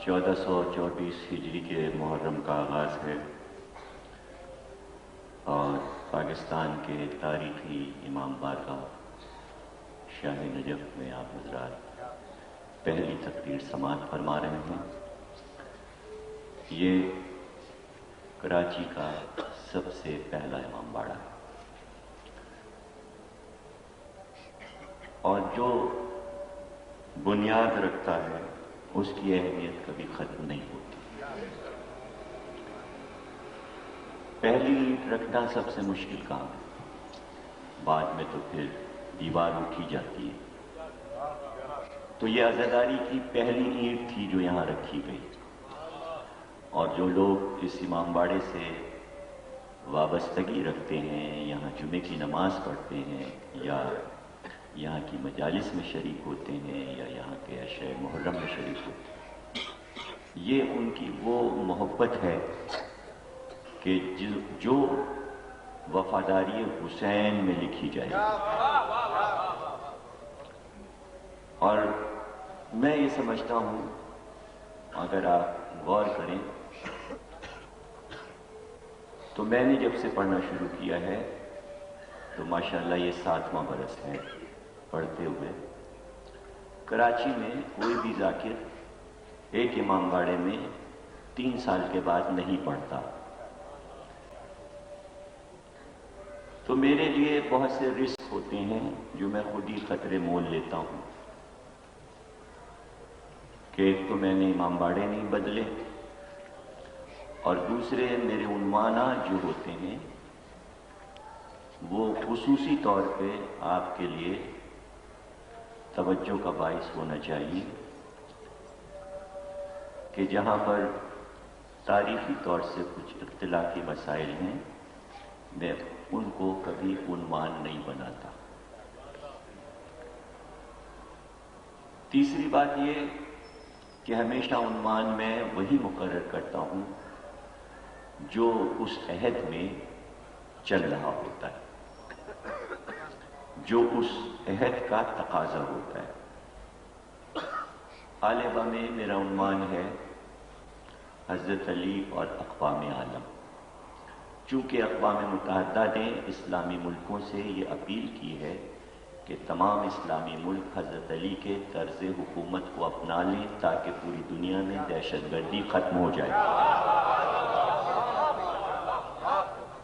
1424 ہجری کے محرم کا آغاز ہے اور پاکستان کے تاریخی امام بارگاہ شاہ نجف میں آپ حضرات پہلی تقریر سماعت فرما رہے ہیں۔ یہ کراچی کا سب سے پہلا امام باڑہ ہے اور جو بنیاد رکھتا ہے اس کی اہمیت کبھی ختم نہیں ہوتی۔ پہلی اینٹ رکھنا سب سے مشکل کام ہے، بعد میں تو پھر دیوار اٹھی جاتی ہے۔ تو یہ عزاداری کی پہلی اینٹ تھی جو یہاں رکھی گئی، اور جو لوگ اس امام باڑے سے وابستگی رکھتے ہیں، یہاں جمعے کی نماز پڑھتے ہیں یا یہاں کی مجالس میں شریک ہوتے ہیں یا یہاں کے عشاء محرم میں شریک ہوتے ہیں، یہ ان کی وہ محبت ہے کہ جو وفاداری حسین میں لکھی جائے گی۔ اور میں یہ سمجھتا ہوں، اگر آپ غور کریں تو میں نے جب سے پڑھنا شروع کیا ہے تو ماشاءاللہ یہ 7واں برس ہے پڑھتے ہوئے۔ کراچی میں کوئی بھی ذاکر ایک امام باڑے میں 3 سال کے بعد نہیں پڑھتا۔ تو میرے لیے بہت سے رسک ہوتے ہیں جو میں خود ہی خطرے مول لیتا ہوں کہ ایک تو میں نے امام باڑے نہیں بدلے، اور دوسرے میرے عنوانات جو ہوتے ہیں وہ خصوصی طور پہ آپ کے لیے توجہ کا باعث ہونا چاہیے کہ جہاں پر تاریخی طور سے کچھ اختلافی مسائل ہیں میں ان کو کبھی عنوان نہیں بناتا۔ تیسری بات یہ کہ ہمیشہ عنوان میں وہی مقرر کرتا ہوں جو اس عہد میں چل رہا ہوتا ہے، جو اس عہد کا تقاضا ہوتا ہے۔ غالباً میں میرا عنوان ہے حضرت علی اور اقوام عالم، چونکہ اقوام متحدہ نے اسلامی ملکوں سے یہ اپیل کی ہے کہ تمام اسلامی ملک حضرت علی کے طرز حکومت کو اپنا لیں تاکہ پوری دنیا میں دہشت گردی ختم ہو جائے۔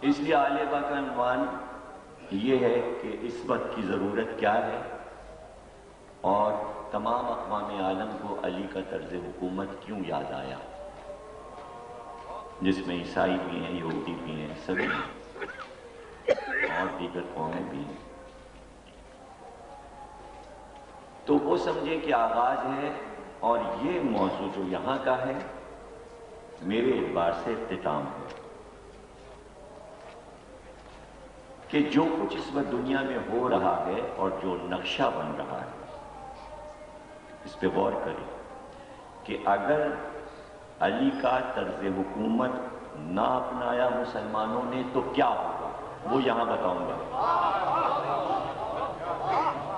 اس لیے غالباً کا عنوان یہ ہے کہ اس وقت کی ضرورت کیا ہے اور تمام اقوام عالم کو علی کا طرز حکومت کیوں یاد آیا، جس میں عیسائی بھی ہیں، یہودی بھی ہیں، سبھی اور دیگر قومیں بھی ہیں۔ تو وہ سمجھے کہ آغاز ہے، اور یہ موضوع جو یہاں کا ہے میرے اعتبار سے اختتام ہے کہ جو کچھ اس وقت دنیا میں ہو رہا ہے اور جو نقشہ بن رہا ہے اس پہ غور کریں کہ اگر علی کا طرز حکومت نہ اپنایا مسلمانوں نے تو کیا ہوگا، وہ یہاں بتاؤں گا،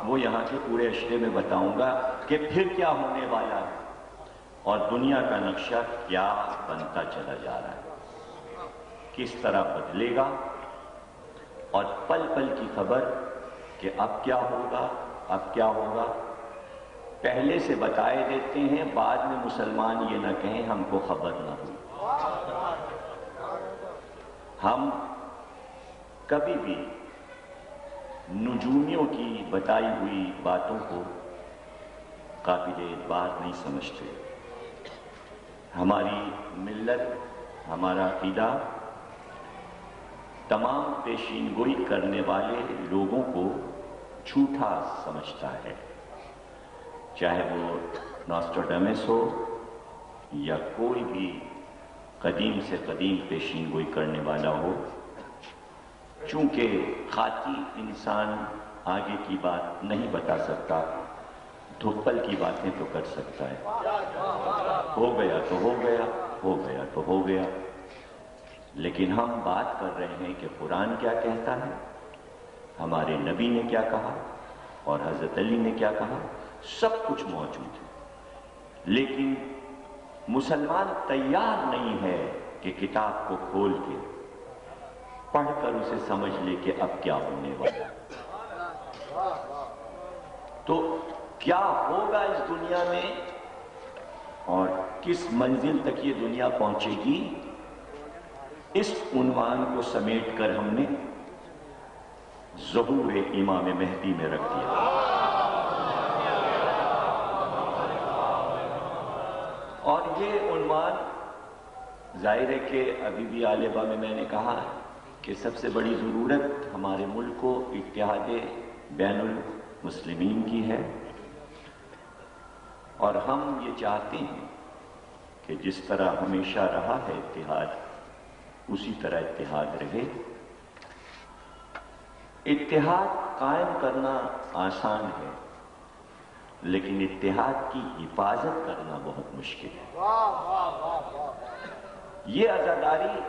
وہ یہاں کے پورے اشرے میں بتاؤں گا کہ پھر کیا ہونے والا ہے اور دنیا کا نقشہ کیا بنتا چلا جا رہا ہے، کس طرح بدلے گا، اور پل پل کی خبر کہ اب کیا ہوگا، اب کیا ہوگا پہلے سے بتائے دیتے ہیں، بعد میں مسلمان یہ نہ کہیں ہم کو خبر نہ ہو۔ ہم کبھی بھی نجومیوں کی بتائی ہوئی باتوں کو قابل اعتبار نہیں سمجھتے۔ ہماری ملت، ہمارا عقیدہ تمام پیشین گوئی کرنے والے لوگوں کو جھوٹا سمجھتا ہے، چاہے وہ ناسٹراڈامس ہو یا کوئی بھی قدیم سے قدیم پیشین گوئی کرنے والا ہو، چونکہ خاطی انسان آگے کی بات نہیں بتا سکتا، دھپل کی باتیں تو کر سکتا ہے، ہو گیا تو ہو گیا، ہو گیا تو ہو گیا۔ لیکن ہم بات کر رہے ہیں کہ قرآن کیا کہتا ہے، ہمارے نبی نے کیا کہا اور حضرت علی نے کیا کہا، سب کچھ موجود ہے۔ لیکن مسلمان تیار نہیں ہے کہ کتاب کو کھول کے پڑھ کر اسے سمجھ لے کہ اب کیا ہونے والا ہے۔ تو کیا ہوگا اس دنیا میں اور کس منزل تک یہ دنیا پہنچے گی، اس عنوان کو سمیٹ کر ہم نے ظہور امام مہدی میں رکھ دیا۔ اور یہ عنوان ظاہر ہے کہ ابھی بھی عالبہ میں نے کہا کہ سب سے بڑی ضرورت ہمارے ملک کو اتحاد بین المسلمین کی ہے، اور ہم یہ چاہتے ہیں کہ جس طرح ہمیشہ رہا ہے اتحاد، اسی طرح اتحاد رہے۔ اتحاد قائم کرنا آسان ہے، لیکن اتحاد کی حفاظت کرنا بہت مشکل ہے۔ یہ عزاداری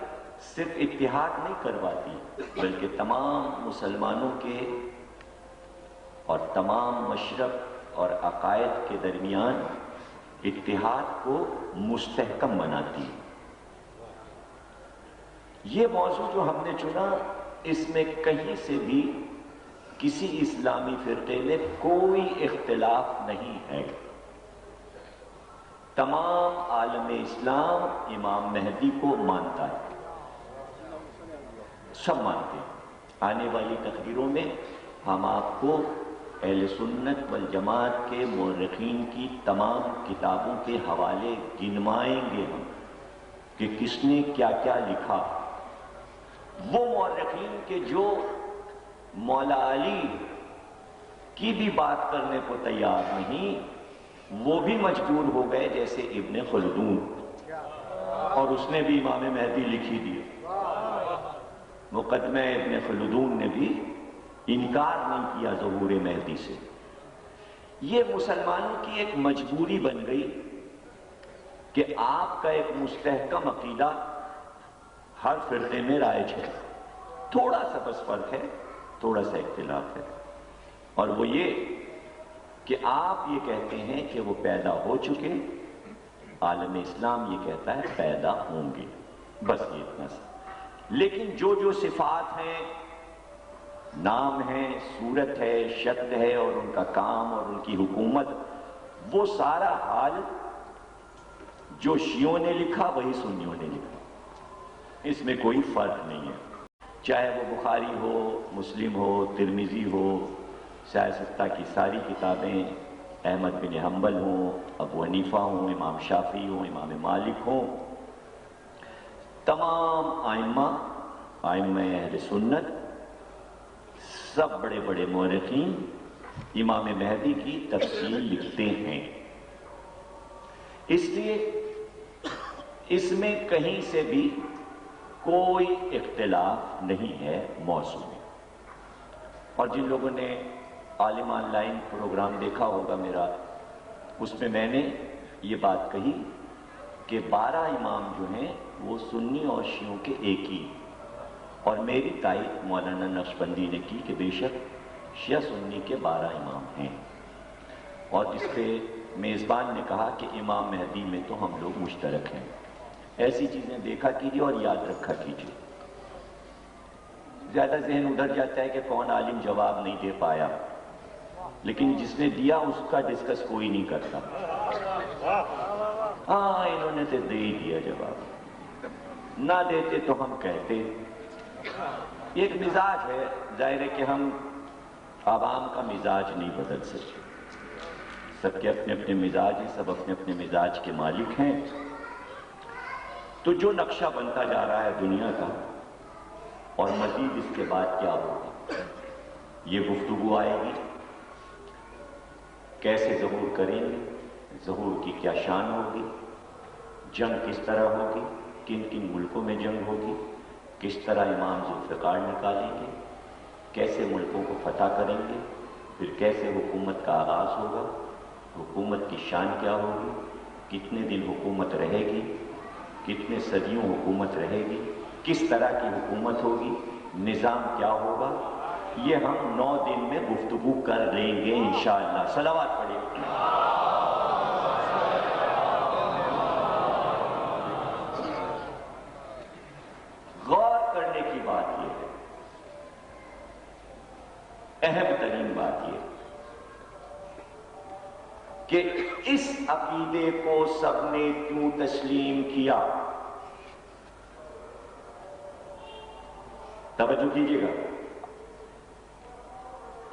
صرف اتحاد نہیں کرواتی، بلکہ تمام مسلمانوں کے اور تمام مشرق اور عقائد کے درمیان اتحاد کو مستحکم بناتی ہے۔ یہ موضوع جو ہم نے چنا، اس میں کہیں سے بھی کسی اسلامی فرقے میں کوئی اختلاف نہیں ہے۔ تمام عالم اسلام امام مہدی کو مانتا ہے، سب مانتے ہیں۔ آنے والی تقریروں میں ہم آپ کو اہل سنت والجماعت کے مورخین کی تمام کتابوں کے حوالے گنوائیں گے ہم کہ کس نے کیا کیا لکھا۔ وہ مورخین کے جو مولا علی کی بھی بات کرنے کو تیار نہیں، وہ بھی مجبور ہو گئے، جیسے ابن خلدون، اور اس نے بھی امام مہدی لکھی دی۔ مقدمہ ابن خلدون نے بھی انکار نہیں کیا ظہور مہدی سے۔ یہ مسلمانوں کی ایک مجبوری بن گئی کہ آپ کا ایک مستحکم عقیدہ ہر فرقے میں رائج ہے، تھوڑا سا بس فرق ہے، تھوڑا سا اختلاف ہے، اور وہ یہ کہ آپ یہ کہتے ہیں کہ وہ پیدا ہو چکے، عالم اسلام یہ کہتا ہے پیدا ہوں گے، بس یہ اتنا سا۔ لیکن جو جو صفات ہیں، نام ہے، صورت ہے، شکل ہے، اور ان کا کام اور ان کی حکومت، وہ سارا حال جو شیعوں نے لکھا وہی سنیوں نے لکھا، اس میں کوئی فرق نہیں ہے۔ چاہے وہ بخاری ہو، مسلم ہو، ترمذی ہو، سیاستہ کی ساری کتابیں، احمد بن حنبل ہوں، ابو حنیفہ ہوں، امام شافعی ہوں، امام مالک ہوں، تمام ائمہ اہل سنت، سب بڑے بڑے مورخین امام مہدی کی تفصیل لکھتے ہیں۔ اس لیے اس میں کہیں سے بھی کوئی اختلاف نہیں ہے موضوع میں۔ اور جن لوگوں نے عالم آن لائن پروگرام دیکھا ہوگا میرا، اس میں میں نے یہ بات کہی کہ 12 امام جو ہیں وہ سنی اور شیعوں کے ایک ہی، اور میری تائید مولانا نقشبندی نے کی کہ بے شک شیعہ سنی کے 12 امام ہیں، اور اس پہ میزبان نے کہا کہ امام مہدی میں تو ہم لوگ مشترک ہیں۔ ایسی چیزیں دیکھا کیجیے اور یاد رکھا کیجیے۔ زیادہ ذہن ادھر جاتا ہے کہ کون عالم جواب نہیں دے پایا، لیکن جس نے دیا اس کا ڈسکس کوئی نہیں کرتا۔ ہاں انہوں نے تو دے ہی دیا جواب، نہ دیتے تو ہم کہتے۔ ایک مزاج ہے، ظاہر ہے کہ ہم عوام کا مزاج نہیں بدل سکتے، سب کے اپنے اپنے مزاج ہیں، سب اپنے اپنے مزاج کے مالک ہیں۔ تو جو نقشہ بنتا جا رہا ہے دنیا کا، اور مزید اس کے بعد کیا ہوگا، یہ گفتگو آئے گی، کیسے ظہور کریں گے، ظہور کی کیا شان ہوگی، جنگ کس طرح ہوگی، کن کن ملکوں میں جنگ ہوگی، کس طرح امام ذوالفقار نکالیں گے، کیسے ملکوں کو فتح کریں گے، پھر کیسے حکومت کا آغاز ہوگا، حکومت کی شان کیا ہوگی، کتنے دن حکومت رہے گی، کتنے صدیوں حکومت رہے گی، کس طرح کی حکومت ہوگی، نظام کیا ہوگا، یہ ہم 9 دن میں گفتگو کر لیں گے انشاءاللہ۔ صلوات پڑھیں۔ اہم ترین بات یہ کہ اس عقیدے کو سب نے کیوں تسلیم کیا؟ توجہ کیجیے گا،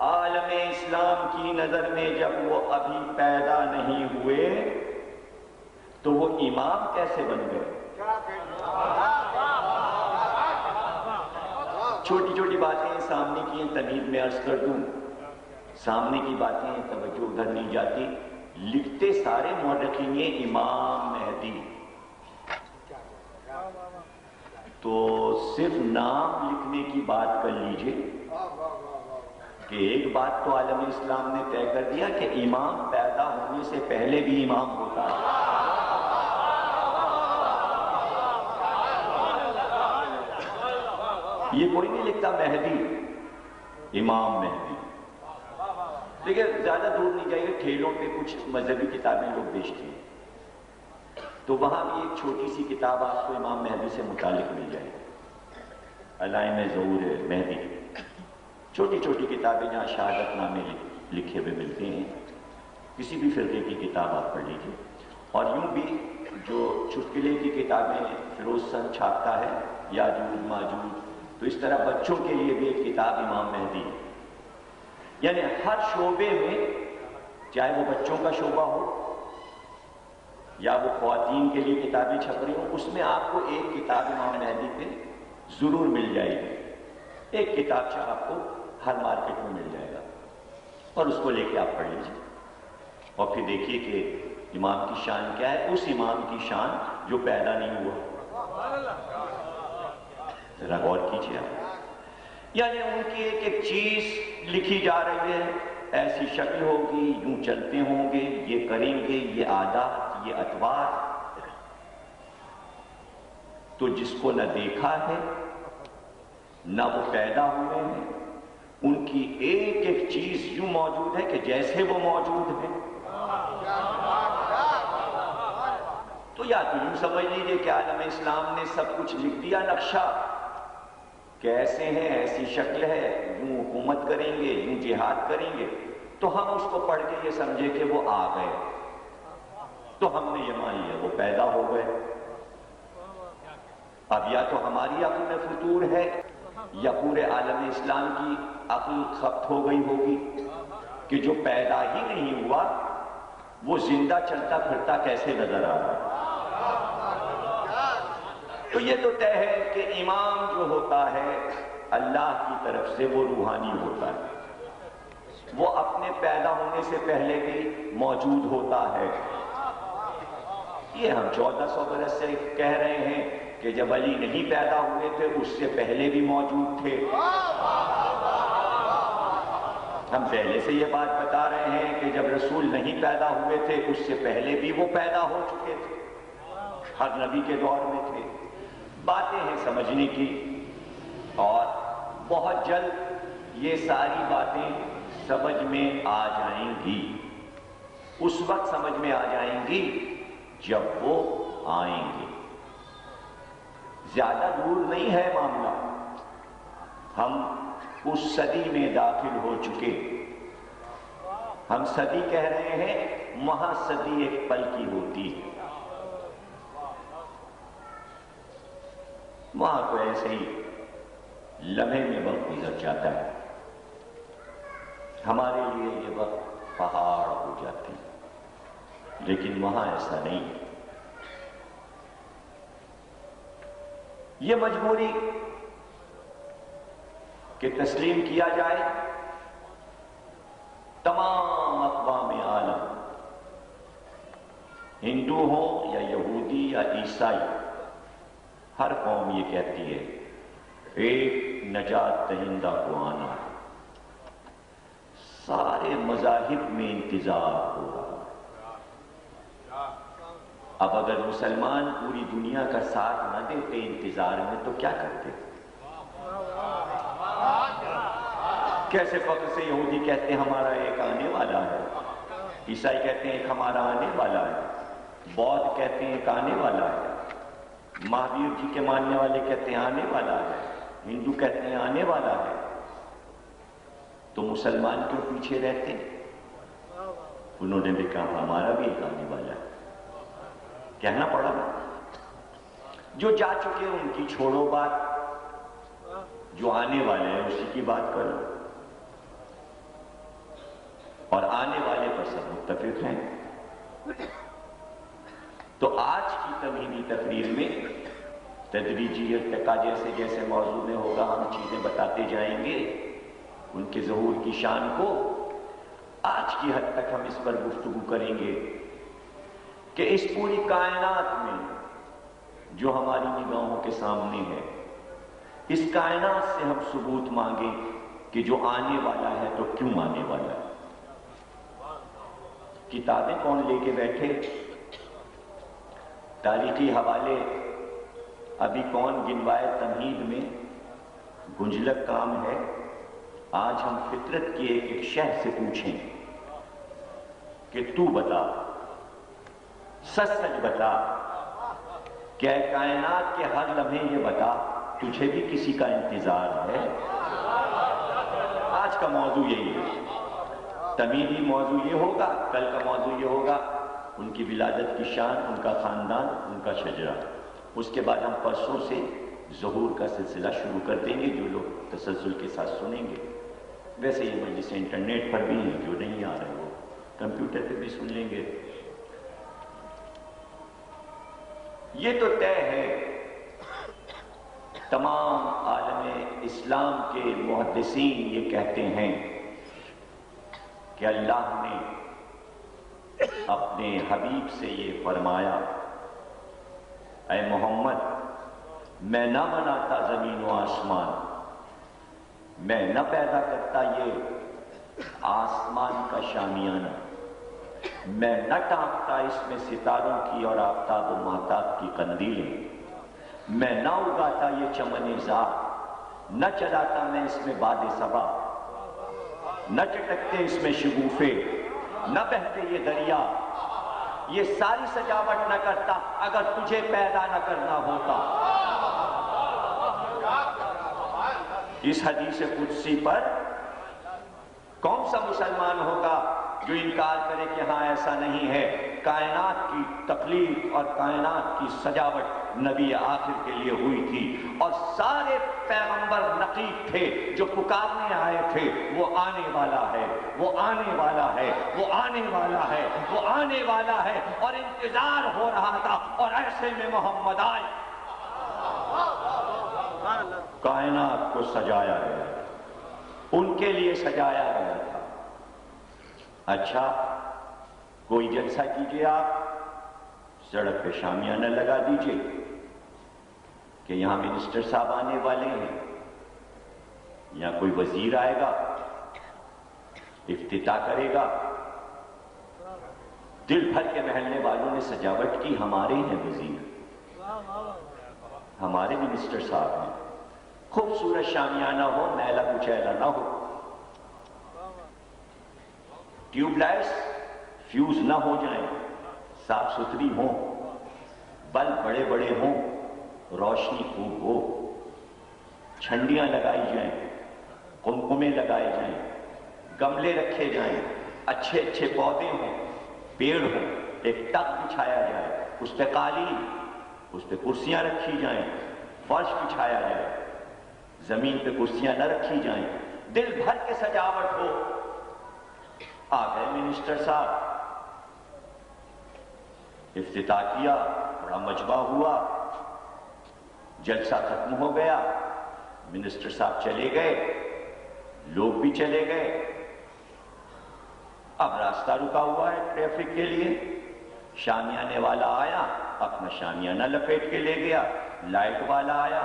عالم اسلام کی نظر میں جب وہ ابھی پیدا نہیں ہوئے تو وہ امام کیسے بن گئے؟ چھوٹی چھوٹی باتیں سامنے کی ہیں، تمہید میں عرض کر دوں، سامنے کی باتیں توجہ ادھر نہیں جاتی، لکھتے سارے مورخین یہ امام مہدی، تو صرف نام لکھنے کی بات کر لیجئے کہ ایک بات تو عالم اسلام نے طے کر دیا کہ امام پیدا ہونے سے پہلے بھی امام ہوتا ہے۔ یہ کوئی نہیں لکھتا مہدی، امام مہدی۔ دیکھیں زیادہ دور نہیں جائیے، ٹھیلوں پہ کچھ مذہبی کتابیں لوگ بیچتے ہیں، تو وہاں بھی ایک چھوٹی سی کتاب آپ کو امام مہدی سے متعلق مل جائے گی، علائم ظہور مہدی، چھوٹی چھوٹی کتابیں جہاں شہادت نامے لکھے ہوئے ملتے ہیں، کسی بھی فرقے کی کتاب آپ پڑھ لیجیے۔ اور یوں بھی جو چٹکلے کی کتابیں فیروز سن چھاپتا ہے، یاجوج ماجوج، تو اس طرح بچوں کے لیے بھی ایک کتاب امام مہدی، یعنی ہر شعبے میں، چاہے وہ بچوں کا شعبہ ہو یا وہ خواتین کے لیے کتابیں چھپ رہی ہوں، اس میں آپ کو ایک کتاب امام مہدی پہ ضرور مل جائے گی، ایک کتابچہ آپ کو ہر مارکیٹ میں مل جائے گا، اور اس کو لے کے آپ پڑھ لیجیے اور پھر دیکھیے کہ امام کی شان کیا ہے، اس امام کی شان جو پیدا نہیں ہوا۔ ذرا غور کیجیے آپ، یعنی ان کی ایک ایک چیز لکھی جا رہی ہے، ایسی شکل ہوگی، یوں چلتے ہوں گے، یہ کریں گے، یہ عادات، یہ اطوار، تو جس کو نہ دیکھا ہے نہ وہ پیدا ہوئے ہیں، ان کی ایک ایک چیز یوں موجود ہے کہ جیسے وہ موجود ہے۔ تو یا تو یوں سمجھ لیجیے کہ عالم اسلام نے سب کچھ لکھ دیا، نقشہ کیسے ہیں، ایسی شکل ہے، یوں حکومت کریں گے، یوں جہاد کریں گے، تو ہم اس کو پڑھ کے یہ سمجھے کہ وہ آ گئے، تو ہم نے یہ مان لیا وہ پیدا ہو گئے۔ اب یا تو ہماری عقل میں فتور ہے یا پورے عالم اسلام کی عقل خبت ہو گئی ہوگی کہ جو پیدا ہی نہیں ہوا وہ زندہ چلتا پھرتا کیسے نظر آ رہا ہے۔ تو یہ تو طے ہے کہ امام جو ہوتا ہے اللہ کی طرف سے وہ روحانی ہوتا ہے، وہ اپنے پیدا ہونے سے پہلے بھی موجود ہوتا ہے۔ یہ ہم 1400 برس سے کہہ رہے ہیں کہ جب علی نہیں پیدا ہوئے تھے اس سے پہلے بھی موجود تھے، ہم پہلے سے یہ بات بتا رہے ہیں کہ جب رسول نہیں پیدا ہوئے تھے اس سے پہلے بھی وہ پیدا ہو چکے تھے، ہر نبی کے دور میں تھے۔ باتیں ہیں سمجھنے کی، اور بہت جلد یہ ساری باتیں سمجھ میں آ جائیں گی، اس وقت سمجھ میں آ جائیں گی جب وہ آئیں گے، زیادہ دور نہیں ہے معاملہ، ہم اس صدی میں داخل ہو چکے، ہم صدی کہہ رہے ہیں، وہاں صدی ایک پل کی ہوتی ہے، وہاں کو ایسے ہی لمحے میں وقت گزر جاتا ہے، ہمارے لیے یہ وقت پہاڑ ہو جاتے ہیں، لیکن وہاں ایسا نہیں ہے۔ یہ مجبوری کہ تسلیم کیا جائے، تمام اقوام عالم، ہندو ہوں یا یہودی یا عیسائی، ہر قوم یہ کہتی ہے ایک نجات دہندہ کو آنا ہے، سارے مذاہب میں انتظار ہو رہا ہے۔ اب اگر مسلمان پوری دنیا کا ساتھ نہ دیتے انتظار میں تو کیا کرتے؟ کیسے فخر سے یہودی کہتے ہیں ہمارا ایک آنے والا ہے، عیسائی کہتے ہیں ایک ہمارا آنے والا ہے، بودھ کہتے ہیں ایک آنے والا ہے، مہاویر جی کے ماننے والے کہتے ہیں آنے والا ہے، ہندو کہتے ہیں آنے والا ہے، تو مسلمان کیوں پیچھے رہتے؟ انہوں نے بھی کہا ہمارا بھی ایک آنے والا ہے. کہنا پڑا نا، جو جا چکے ان کی چھوڑو بات، جو آنے والے ہیں اسی کی بات کرو، اور آنے والے پر سب متفق ہیں. تو آج کی تمہیدی تقریر میں تدریجی ارتقاء جیسے جیسے موضوع میں ہوگا ہم چیزیں بتاتے جائیں گے، ان کے ظہور کی شان کو. آج کی حد تک ہم اس پر گفتگو کریں گے کہ اس پوری کائنات میں جو ہماری نگاہوں کے سامنے ہے، اس کائنات سے ہم ثبوت مانگیں کہ جو آنے والا ہے تو کیوں آنے والا ہے. کتابیں کون لے کے بیٹھے، تاریخی حوالے ابھی کون گنوائے تمہید میں، گنجلک کام ہے. آج ہم فطرت کی ایک شہ سے پوچھیں کہ تو بتا، سچ سچ بتا، کیا کائنات کے ہر لمحے یہ بتا تجھے بھی کسی کا انتظار ہے؟ آج کا موضوع یہی ہے. تمہیدی موضوع یہ ہوگا، کل کا موضوع یہ ہوگا ان کی ولادت کی شان، ان کا خاندان، ان کا شجرہ. اس کے بعد ہم پرسوں سے ظہور کا سلسلہ شروع کر دیں گے، جو لوگ تسلسل کے ساتھ سنیں گے. ویسے یہ مجلسیں انٹرنیٹ پر بھی ہیں، جو نہیں آ رہے وہ کمپیوٹر پہ بھی سن لیں گے. یہ تو طے ہے، تمام عالم اسلام کے محدثین یہ کہتے ہیں کہ اللہ نے اپنے حبیب سے یہ فرمایا، اے محمد میں نہ بناتا زمین و آسمان، میں نہ پیدا کرتا یہ آسمان کا شامیانہ، میں نہ ٹانکتا اس میں ستاروں کی اور آفتاب و مہتاب کی قندیلیں، میں نہ اگاتا یہ چمن زار، نہ چلاتا میں اس میں باد صبا، نہ چٹکتے اس میں شگوفے، نہ بہتے یہ دریا. یہ ساری سجاوٹ نہ کرتا اگر تجھے پیدا نہ کرنا ہوتا. اس حدیث قدسی پر کون سا مسلمان ہوگا جو انکار کرے کہ ہاں ایسا نہیں ہے؟ کائنات کی تخلیق اور کائنات کی سجاوٹ نبی آخر کے لیے ہوئی تھی، اور سارے پیغمبر نقیب تھے جو پکارنے آئے تھے وہ آنے والا ہے، وہ آنے والا ہے، وہ آنے والا ہے، وہ آنے والا ہے، اور انتظار ہو رہا تھا. اور ایسے میں محمد آئے، کائنات کو سجایا گیا، ان کے لیے سجایا گیا تھا. اچھا کوئی جلسہ کیجئے، آپ سڑک پہ شامیانہ لگا دیجئے کہ یہاں منسٹر صاحب آنے والے ہیں، یا کوئی وزیر آئے گا افتتاح کرے گا. دل بھر کے محلے والوں نے سجاوٹ کی، ہمارے ہیں وزیر، ہمارے منسٹر صاحب ہیں. خوبصورت شامیانہ ہو، میلا کچیلا نہ ہو، ٹیوب لائٹس فیوز نہ ہو جائیں، صاف ستھری ہوں، بلب بڑے بڑے ہوں، روشنی خوب ہو، چھنڈیاں لگائی جائیں، قمقمے لگائے جائیں، گملے رکھے جائیں، اچھے اچھے پودے ہوں، پیڑ ہوں، ایک تخت بچھایا جائے، اس پہ قالین، اس پہ کرسیاں رکھی جائیں، فرش بچھایا جائے، زمین پہ کرسیاں نہ رکھی جائیں، دل بھر کے سجاوٹ ہو. آ گئے منسٹر صاحب، افتتاح کیا، بڑا مجمع ہوا، جلسہ ختم ہو گیا، منسٹر صاحب چلے گئے، لوگ بھی چلے گئے. اب راستہ رکا ہوا ہے ٹریفک کے لیے. شامیانے والا آیا، اپنا شامیانہ لپیٹ کے لے گیا، لائٹ والا آیا،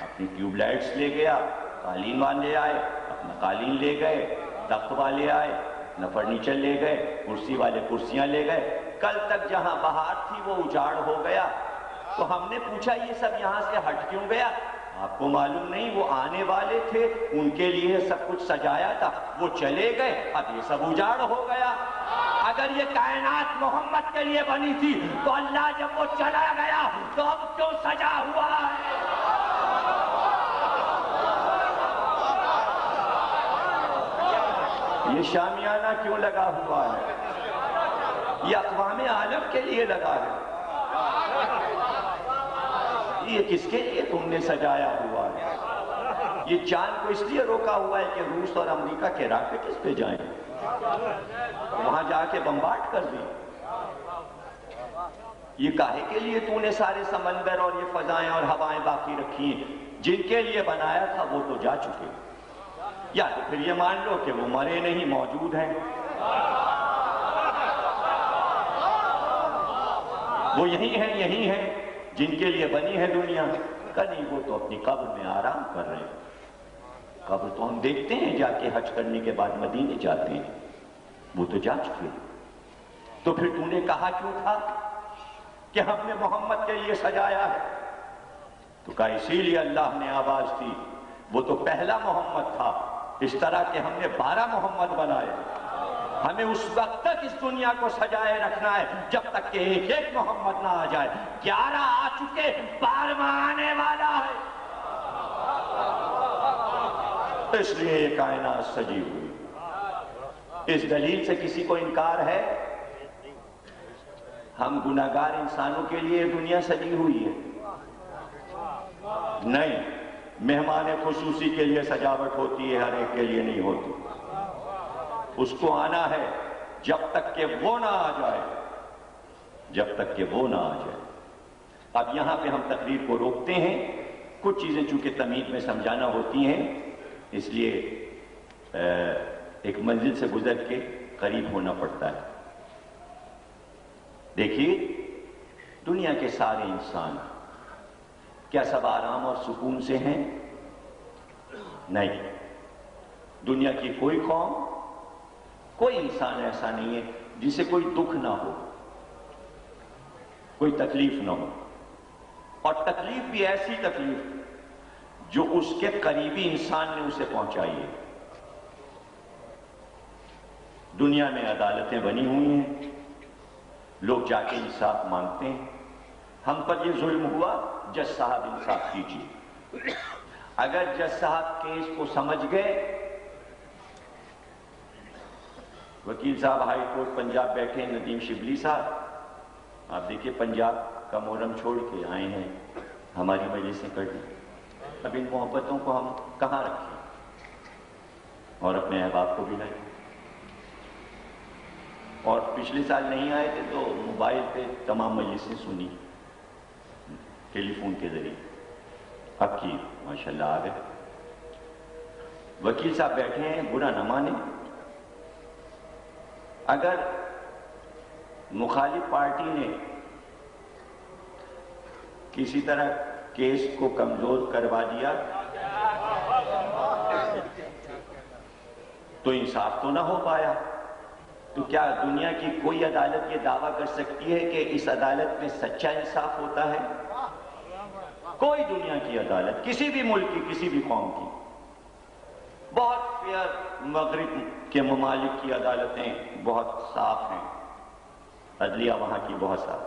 اپنی ٹیوب لائٹس لے گیا، قالین والے آئے، اپنا قالین لے گئے، تخت والے آئے، نہ فرنیچر لے گئے، کرسی والے کرسیاں لے گئے. کل تک جہاں بہار تھی وہ اجاڑ ہو گیا. تو ہم نے پوچھا یہ سب یہاں سے ہٹ کیوں گیا؟ آپ کو معلوم نہیں، وہ آنے والے تھے، ان کے لیے سب کچھ سجایا تھا، وہ چلے گئے، اب یہ سب اجاڑ ہو گیا. اگر یہ کائنات محمد کے لیے بنی تھی تو اللہ جب وہ چلا گیا تو اب کیوں سجا ہوا ہے؟ یہ شامیانہ کیوں لگا ہوا ہے؟ یہ اقوام عالم کے لیے لگا ہے، یہ کس کے لیے تم نے سجایا ہوا ہے؟ یہ چاند کو اس لیے روکا ہوا ہے کہ روس اور امریکہ کے راکٹ اس پہ جائیں، وہاں جا کے بمبارڈ کر دیں۔ یہ کاہے کے لیے تو نے سارے سمندر اور یہ فضائیں اور ہوائیں باقی رکھی ہیں؟ جن کے لیے بنایا تھا وہ تو جا چکے، یا تو پھر یہ مان لو کہ وہ مرے نہیں، موجود ہیں۔ وہ یہی ہیں جن کے لیے بنی ہے دنیا، کہیں وہ تو اپنی قبر میں آرام کر رہے ہیں۔ قبر تو ہم دیکھتے ہیں جا کے حج کرنے کے بعد مدینے جاتے ہیں، وہ تو جا چکے۔ تو پھر تو نے کہا کیوں تھا کہ ہم نے محمد کے لیے سجایا ہے؟ تو کہا اسی لیے اللہ نے آواز دی، وہ تو پہلا محمد تھا، اس طرح کہ ہم نے 12 محمد بنائے۔ ہمیں اس وقت تک اس دنیا کو سجائے رکھنا ہے جب تک کہ ایک ایک محمد نہ آ جائے۔ 11 آ چکے، 12واں آنے والا ہے۔ اس لیے یہ کائنات سجی ہوئی۔ اس دلیل سے کسی کو انکار ہے؟ ہم گناہگار انسانوں کے لیے دنیا سجی ہوئی ہے؟ نہیں، مہمان خصوصی کے لیے سجاوٹ ہوتی ہے، ہر ایک کے لیے نہیں ہوتی۔ اس کو آنا ہے جب تک کہ وہ نہ آ جائے، جب تک کہ وہ نہ آ جائے۔ اب یہاں پہ ہم تقریر کو روکتے ہیں، کچھ چیزیں چونکہ تمہید میں سمجھانا ہوتی ہیں، اس لیے ایک منزل سے گزر کے قریب ہونا پڑتا ہے۔ دیکھیے، دنیا کے سارے انسان کیا سب آرام اور سکون سے ہیں؟ نہیں۔ دنیا کی کوئی قوم، کوئی انسان ایسا نہیں ہے جسے کوئی دکھ نہ ہو، کوئی تکلیف نہ ہو، اور تکلیف بھی ایسی تکلیف جو اس کے قریبی انسان نے اسے پہنچائی ہے۔ دنیا میں عدالتیں بنی ہوئی ہیں، لوگ جا کے انصاف مانگتے ہیں۔ ہم پر یہ ظلم ہوا، جج صاحب انصاف کیجیے۔ اگر جج صاحب کیس کو سمجھ گئے، وکیل صاحب ہائی کورٹ پنجاب بیٹھے ہیں، ندیم شبلی صاحب، آپ دیکھیے پنجاب کا محرم چھوڑ کے آئے ہیں ہماری مجلسیں کرنے۔ اب ان محبتوں کو ہم کہاں رکھیں اور اپنے احباب کو بھی لائیں؟ اور پچھلے سال نہیں آئے تھے تو موبائل پہ تمام مجلسیں سنی، ٹیلی فون کے ذریعے۔ اب کی ماشاءاللہ آ گئے۔ وکیل صاحب بیٹھے ہیں، برا نہ مانے، اگر مخالف پارٹی نے کسی طرح کیس کو کمزور کروا دیا تو انصاف تو نہ ہو پایا۔ تو کیا دنیا کی کوئی عدالت یہ دعویٰ کر سکتی ہے کہ اس عدالت میں سچا انصاف ہوتا ہے؟ کوئی دنیا کی عدالت، کسی بھی ملک کی، کسی بھی قوم کی، بہت فیئر، مغرب کے ممالک کی عدالتیں بہت صاف ہیں، عدلیہ وہاں کی بہت صاف۔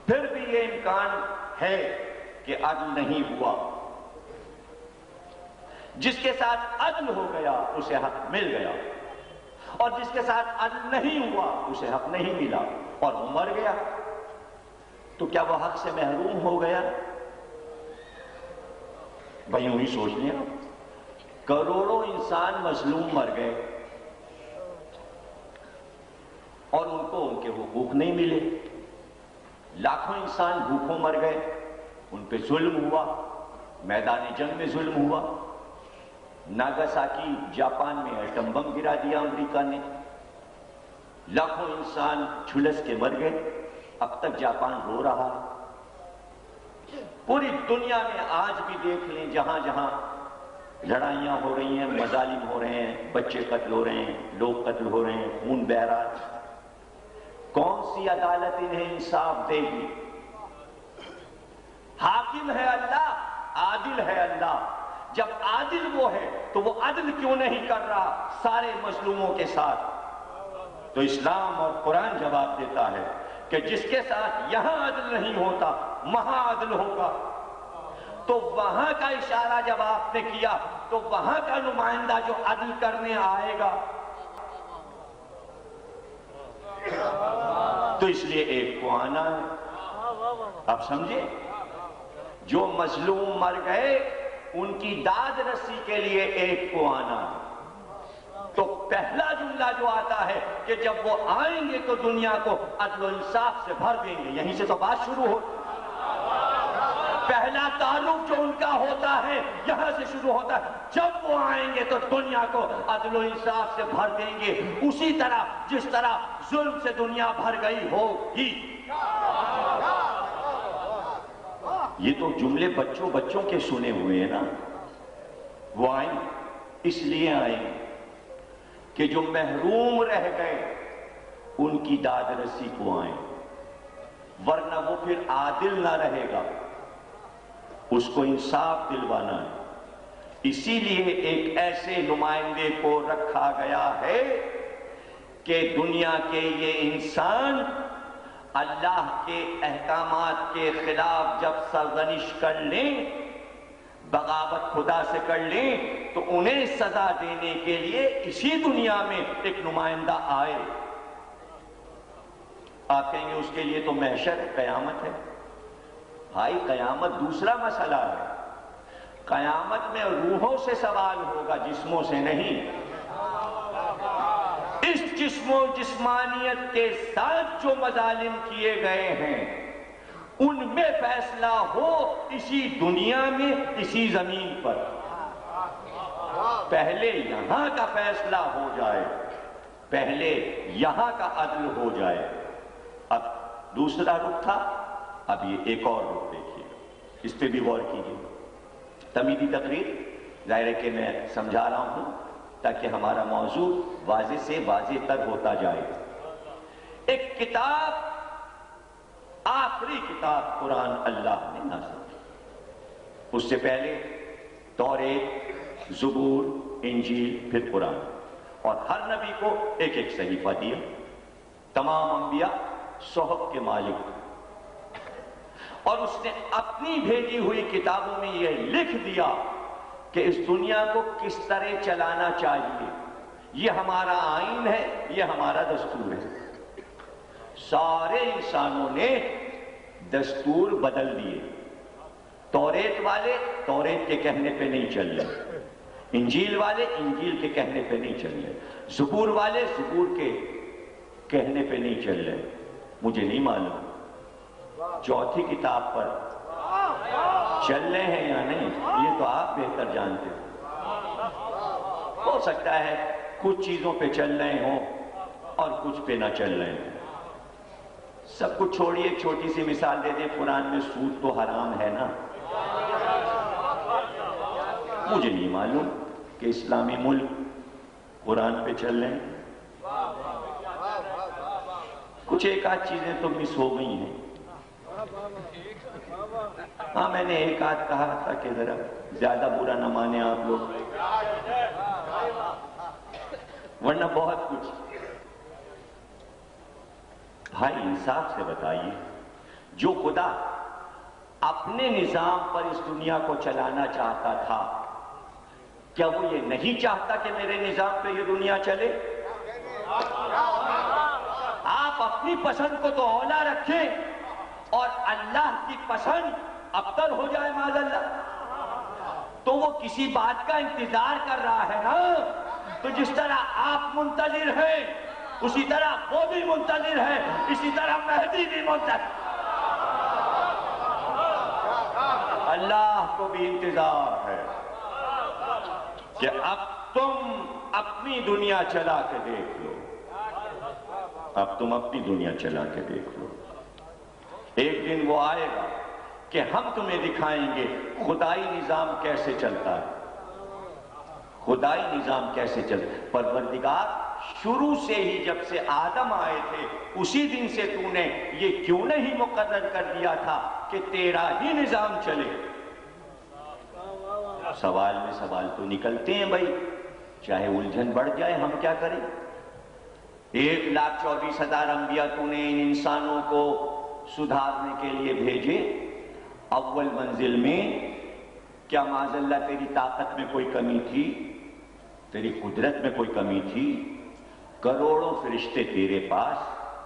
پھر بھی یہ امکان ہے کہ عدل نہیں ہوا۔ جس کے ساتھ عدل ہو گیا اسے حق مل گیا، اور جس کے ساتھ عدل نہیں ہوا اسے حق نہیں ملا اور وہ مر گیا۔ تو کیا وہ حق سے محروم ہو گیا؟ بھائی یوں ہی سوچ لیں، کروڑوں انسان مظلوم مر گئے اور ان کو ان کے حقوق نہیں ملے۔ لاکھوں انسان بھوکوں مر گئے، ان پہ ظلم ہوا، میدان جنگ میں ظلم ہوا۔ ناگاساکی جاپان میں ایٹم بم گرا دیا امریکہ نے، لاکھوں انسان جھلس کے مر گئے۔ اب تک جاپان رو رہا ہے۔ پوری دنیا میں آج بھی دیکھ لیں، جہاں جہاں لڑائیاں ہو رہی ہیں، مظالم ہو رہے ہیں، بچے قتل ہو رہے ہیں، لوگ قتل ہو رہے ہیں، خون بہہ رہا ہے، کون سی عدالت انہیں انصاف دے گی؟ حاکم ہے اللہ، عادل ہے اللہ۔ جب عادل وہ ہے تو وہ عدل کیوں نہیں کر رہا سارے مظلوموں کے ساتھ؟ تو اسلام اور قرآن جواب دیتا ہے کہ جس کے ساتھ یہاں عدل نہیں ہوتا وہاں عدل ہوگا۔ تو وہاں کا اشارہ جب آپ نے کیا تو وہاں کا نمائندہ جو عدل کرنے آئے گا تو اس لیے ایک کو آنا ہے. اب سمجھے؟ جو مظلوم مر گئے ان کی داد رسی کے لیے ایک کو آنا ہے. تو پہلا جملہ جو آتا ہے کہ جب وہ آئیں گے تو دنیا کو عدل و انصاف سے بھر دیں گے، یہیں سے تو بات شروع ہو. پہلا تعلق جو ان کا ہوتا ہے یہاں سے شروع ہوتا ہے. جب وہ آئیں گے تو دنیا کو عدل و انصاف سے بھر دیں گے، اسی طرح جس طرح ظلم سے دنیا بھر گئی ہوگی. یہ تو جملے بچوں کے سنے ہوئے ہیں نا. وہ آئیں اس لیے آئیں کہ جو محروم رہ گئے ان کی داد رسی کو آئیں، ورنہ وہ پھر عادل نہ رہے گا. اس کو انصاف دلوانا ہے. اسی لیے ایک ایسے نمائندے کو رکھا گیا ہے کہ دنیا کے یہ انسان اللہ کے احکامات کے خلاف جب سرزنش کر لیں، بغاوت خدا سے کر لیں، تو انہیں سزا دینے کے لیے اسی دنیا میں ایک نمائندہ آئے. آپ کہیں گے اس کے لیے تو محشر ہے، قیامت ہے. بھائی قیامت دوسرا مسئلہ ہے. قیامت میں روحوں سے سوال ہوگا، جسموں سے نہیں. اس جسم و جسمانیت کے ساتھ جو مظالم کیے گئے ہیں ان میں فیصلہ ہو اسی دنیا میں، اسی زمین پر. پہلے یہاں کا فیصلہ ہو جائے، پہلے یہاں کا عدل ہو جائے. اب دوسرا رخ تھا، اب یہ ایک اور رخ دیکھیے، اس پہ بھی غور کیجیے. تمیدی تقریر ظاہر ہے کہ میں سمجھا رہا ہوں تاکہ ہمارا موضوع واضح سے واضح تر ہوتا جائے. ایک کتاب، آخری کتاب قرآن اللہ نے نازل کی. اس سے پہلے توریت، زبور، انجیل، پھر قرآن. اور ہر نبی کو ایک ایک صحیفہ دیا. تمام انبیاء صحف کے مالک. اور اس نے اپنی بھیجی ہوئی کتابوں میں یہ لکھ دیا کہ اس دنیا کو کس طرح چلانا چاہیے. یہ ہمارا آئین ہے، یہ ہمارا دستور ہے. سارے انسانوں نے دستور بدل دیے. توریت والے توریت کے کہنے پہ نہیں چل رہے، انجیل والے انجیل کے کہنے پہ نہیں چل رہے، زبور والے زبور کے کہنے پہ نہیں چل رہے. مجھے نہیں معلوم چوتھی کتاب پر چل رہے ہیں یا نہیں، یہ تو آپ بہتر جانتے ہیں. ہو سکتا ہے کچھ چیزوں پہ چل رہے ہوں اور کچھ پہ نہ چل رہے ہوں. سب کچھ چھوڑیے، ایک چھوٹی سی مثال دے دیں. قرآن میں سود تو حرام ہے نا. مجھے نہیں معلوم کہ اسلامی ملک قرآن پہ چل رہے ہیں. کچھ ایک آدھ چیزیں تو مس ہو گئی ہیں. ہاں میں نے ایک آدھ کہا تھا کہ ذرا زیادہ برا نہ مانے آپ لوگ، ورنہ بہت کچھ. بھائی انصاف سے بتائیے، جو خدا اپنے نظام پر اس دنیا کو چلانا چاہتا تھا، کیا وہ یہ نہیں چاہتا کہ میرے نظام پہ یہ دنیا چلے؟ آپ اپنی پسند کو تو اولا رکھیں اور اللہ کی پسند ابتر ہو جائے معاذ اللہ، تو وہ کسی بات کا انتظار کر رہا ہے نا. تو جس طرح آپ منتظر ہیں اسی طرح وہ بھی منتظر ہے، اسی طرح مہدی بھی منتظر. اللہ کو بھی انتظار ہے کہ اب تم اپنی دنیا چلا کے دیکھ لو. اب تم اپنی دنیا چلا کے دیکھ لو. ایک دن وہ آئے گا کہ ہم تمہیں دکھائیں گے خدائی نظام کیسے چلتا ہے. خدائی نظام کیسے چلتا ہے. پروردگار شروع سے ہی جب سے آدم آئے تھے اسی دن سے تو نے یہ کیوں نہیں مقرر کر دیا تھا کہ تیرا ہی نظام چلے. سوال میں سوال تو نکلتے ہیں بھائی، چاہے الجھن بڑھ جائے ہم کیا کریں. 1,24,000 انبیاء تو نے ان انسانوں کو سدھارنے کے لیے بھیجے. اول منزل میں کیا معاذ اللہ تیری طاقت میں کوئی کمی تھی؟ تیری قدرت میں کوئی کمی تھی؟ کروڑوں فرشتے تیرے پاس،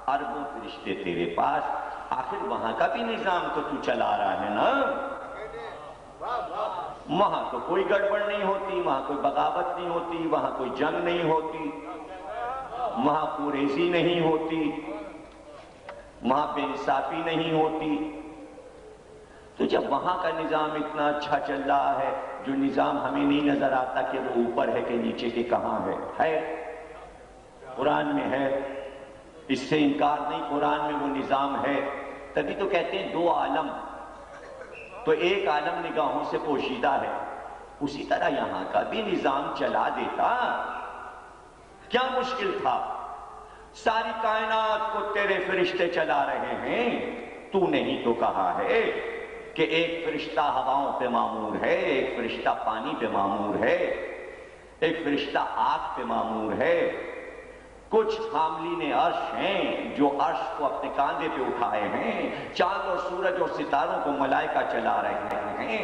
اربوں فرشتے تیرے پاس، آخر وہاں کا بھی نظام تو تو چلا رہا ہے نا؟ وہاں تو کوئی گڑبڑ نہیں ہوتی، وہاں کوئی بغاوت نہیں ہوتی، وہاں کوئی جنگ نہیں ہوتی، وہاں کوریزی نہیں ہوتی، وہاں بے انصافی نہیں ہوتی۔ تو جب وہاں کا نظام اتنا اچھا چل رہا ہے، جو نظام ہمیں نہیں نظر آتا کہ وہ اوپر ہے کہ نیچے کے کہاں ہے، قرآن میں ہے، اس سے انکار نہیں، قرآن میں وہ نظام ہے۔ تبھی تو کہتے ہیں دو عالم، تو ایک عالم نگاہوں سے پوشیدہ ہے، اسی طرح یہاں کا بھی نظام چلا دیتا، کیا مشکل تھا؟ ساری کائنات کو تیرے فرشتے چلا رہے ہیں، تو نے ہی تو کہا ہے کہ ایک فرشتہ ہواؤں پہ مامور ہے، ایک فرشتہ پانی پہ مامور ہے، ایک فرشتہ آگ پہ مامور ہے، کچھ حاملین عرش ہیں جو عرش کو اپنے کاندھے پہ اٹھائے ہیں، چاند اور سورج اور ستاروں کو ملائکہ چلا رہے ہیں،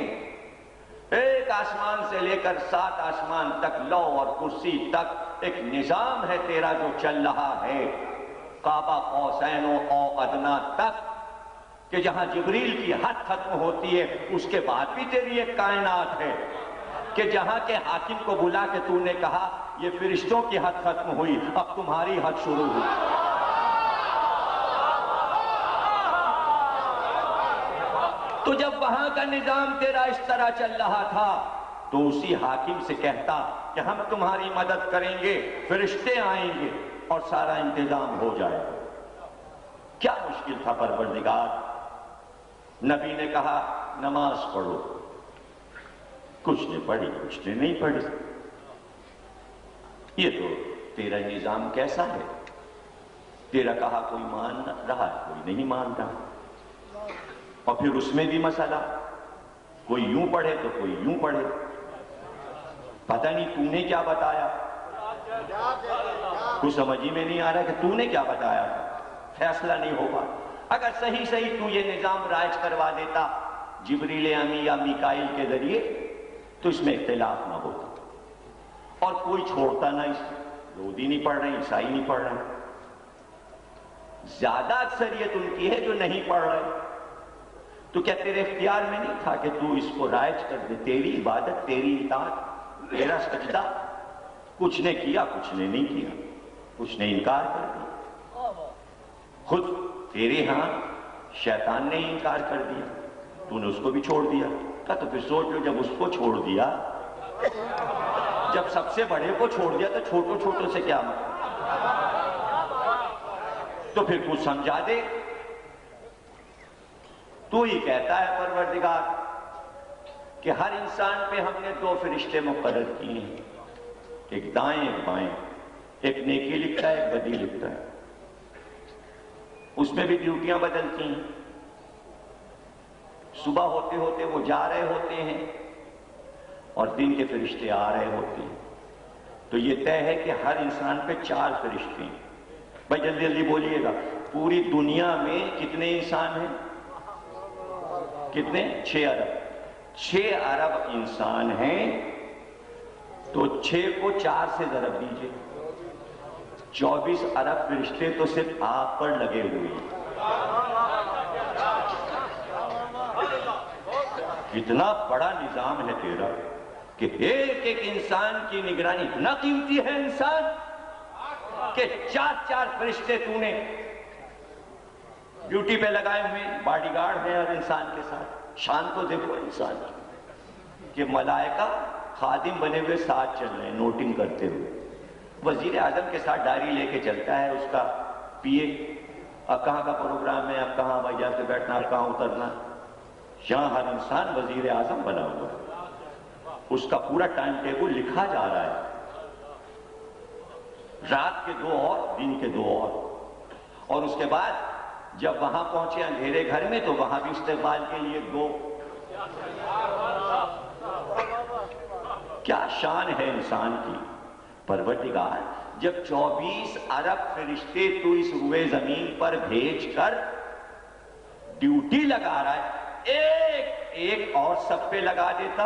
ایک آسمان سے لے کر 7 آسمان تک، لو اور کرسی تک ایک نظام ہے تیرا جو چل رہا ہے، قاب قوسین او ادنیٰ تک، کہ جہاں جبریل کی حد ختم ہوتی ہے اس کے بعد بھی تیری ایک کائنات ہے، کہ جہاں کے حاکم کو بلا کے تو نے کہا یہ فرشتوں کی حد ختم ہوئی، اب تمہاری حد شروع ہوئی۔ تو جب وہاں کا نظام تیرا اس طرح چل رہا تھا تو اسی حاکم سے کہتا کہ ہم تمہاری مدد کریں گے، فرشتے آئیں گے اور سارا انتظام ہو جائے گا۔ کیا مشکل تھا پروردگار؟ نبی نے کہا نماز پڑھو، کچھ نے پڑھی کچھ نے نہیں پڑھی۔ یہ تو تیرا نظام کیسا ہے؟ تیرا کہا کوئی مان رہا ہے، کوئی نہیں مان رہا، اور پھر اس میں بھی مسئلہ، کوئی یوں پڑھے تو کوئی یوں پڑھے، پتہ نہیں تو نے کیا بتایا، کچھ سمجھ میں نہیں آ رہا کہ تو نے کیا بتایا، فیصلہ نہیں ہوگا۔ اگر صحیح تو یہ نظام رائج کروا دیتا جبریل امی یا میکائیل کے ذریعے تو اس میں اختلاف نہ ہوتا، اور کوئی چھوڑتا نہ، اس یہودی نہیں پڑھ رہے، عیسائی نہیں پڑھ رہے، زیادہ اکثریت ان کی ہے جو نہیں پڑھ رہے۔ تو کیا تیرے اختیار میں نہیں تھا کہ تو اس کو رائج کر دے؟ تیری عبادت، تیری اطاعت، تیرا سجدہ، کچھ نے کیا کچھ نے نہیں کیا، کچھ نے انکار کر دیا، خود تیرے ہاں شیطان نے انکار کر دیا، تو نے اس کو بھی چھوڑ دیا۔ کہا تو پھر سوچ لو، جب اس کو چھوڑ دیا، جب سب سے بڑے کو چھوڑ دیا تو چھوٹوں سے کیا مطلب؟ تو پھر کچھ سمجھا دے۔ تو ہی کہتا ہے پروردگار کہ ہر انسان پہ ہم نے 2 فرشتے مقرر کیے ہیں، ایک دائیں ایک بائیں، ایک نیکی لکھتا ہے ایک بدی لکھتا ہے، اس میں بھی ڈیوٹیاں بدلتی ہیں، صبح ہوتے ہوتے وہ جا رہے ہوتے ہیں اور دن کے فرشتے آ رہے ہوتے ہیں۔ تو یہ طے ہے کہ ہر انسان پہ 4 فرشتے ہیں۔ بھائی جلدی جلدی بولیے گا، پوری دنیا میں کتنے انسان ہیں؟ کتنے؟ 6 ارب۔ 6 ارب انسان ہیں، تو 6 کو 4 سے ضرب دیجئے، 24 ارب فرشتے تو صرف آپ پر لگے ہوئے ہیں۔ اتنا بڑا نظام ہے تیرا کہ ایک ایک انسان کی نگرانی، اتنا قیمتی ہے انسان کہ 4 فرشتے تو نے ڈیوٹی پہ لگائے ہوئے، باڈی گارڈ ہیں ہر انسان کے ساتھ۔ شان تو دیکھو انسان کہ ملائکہ خادم بنے ہوئے ساتھ چل رہے ہیں، نوٹنگ کرتے ہوئے۔ وزیر اعظم کے ساتھ ڈائری لے کے چلتا ہے اس کا پی اے، اب کہاں کا پروگرام ہے، اب کہاں بھائی جا کے بیٹھنا، اب کہاں اترنا۔ یہاں ہر انسان وزیر اعظم بنا ہوا ہے، اس کا پورا ٹائم ٹیبل لکھا جا رہا ہے، رات کے 2 اور دن کے 2 اور اس کے بعد جب وہاں پہنچے اندھیرے گھر میں تو وہاں بھی استقبال کے لیے 2۔ کیا شان ہے انسان کی پروردگار، جب 24 ارب فرشتے تو اس روئے زمین پر بھیج کر ڈیوٹی لگا رہا ہے، ایک اور سب پہ لگا دیتا،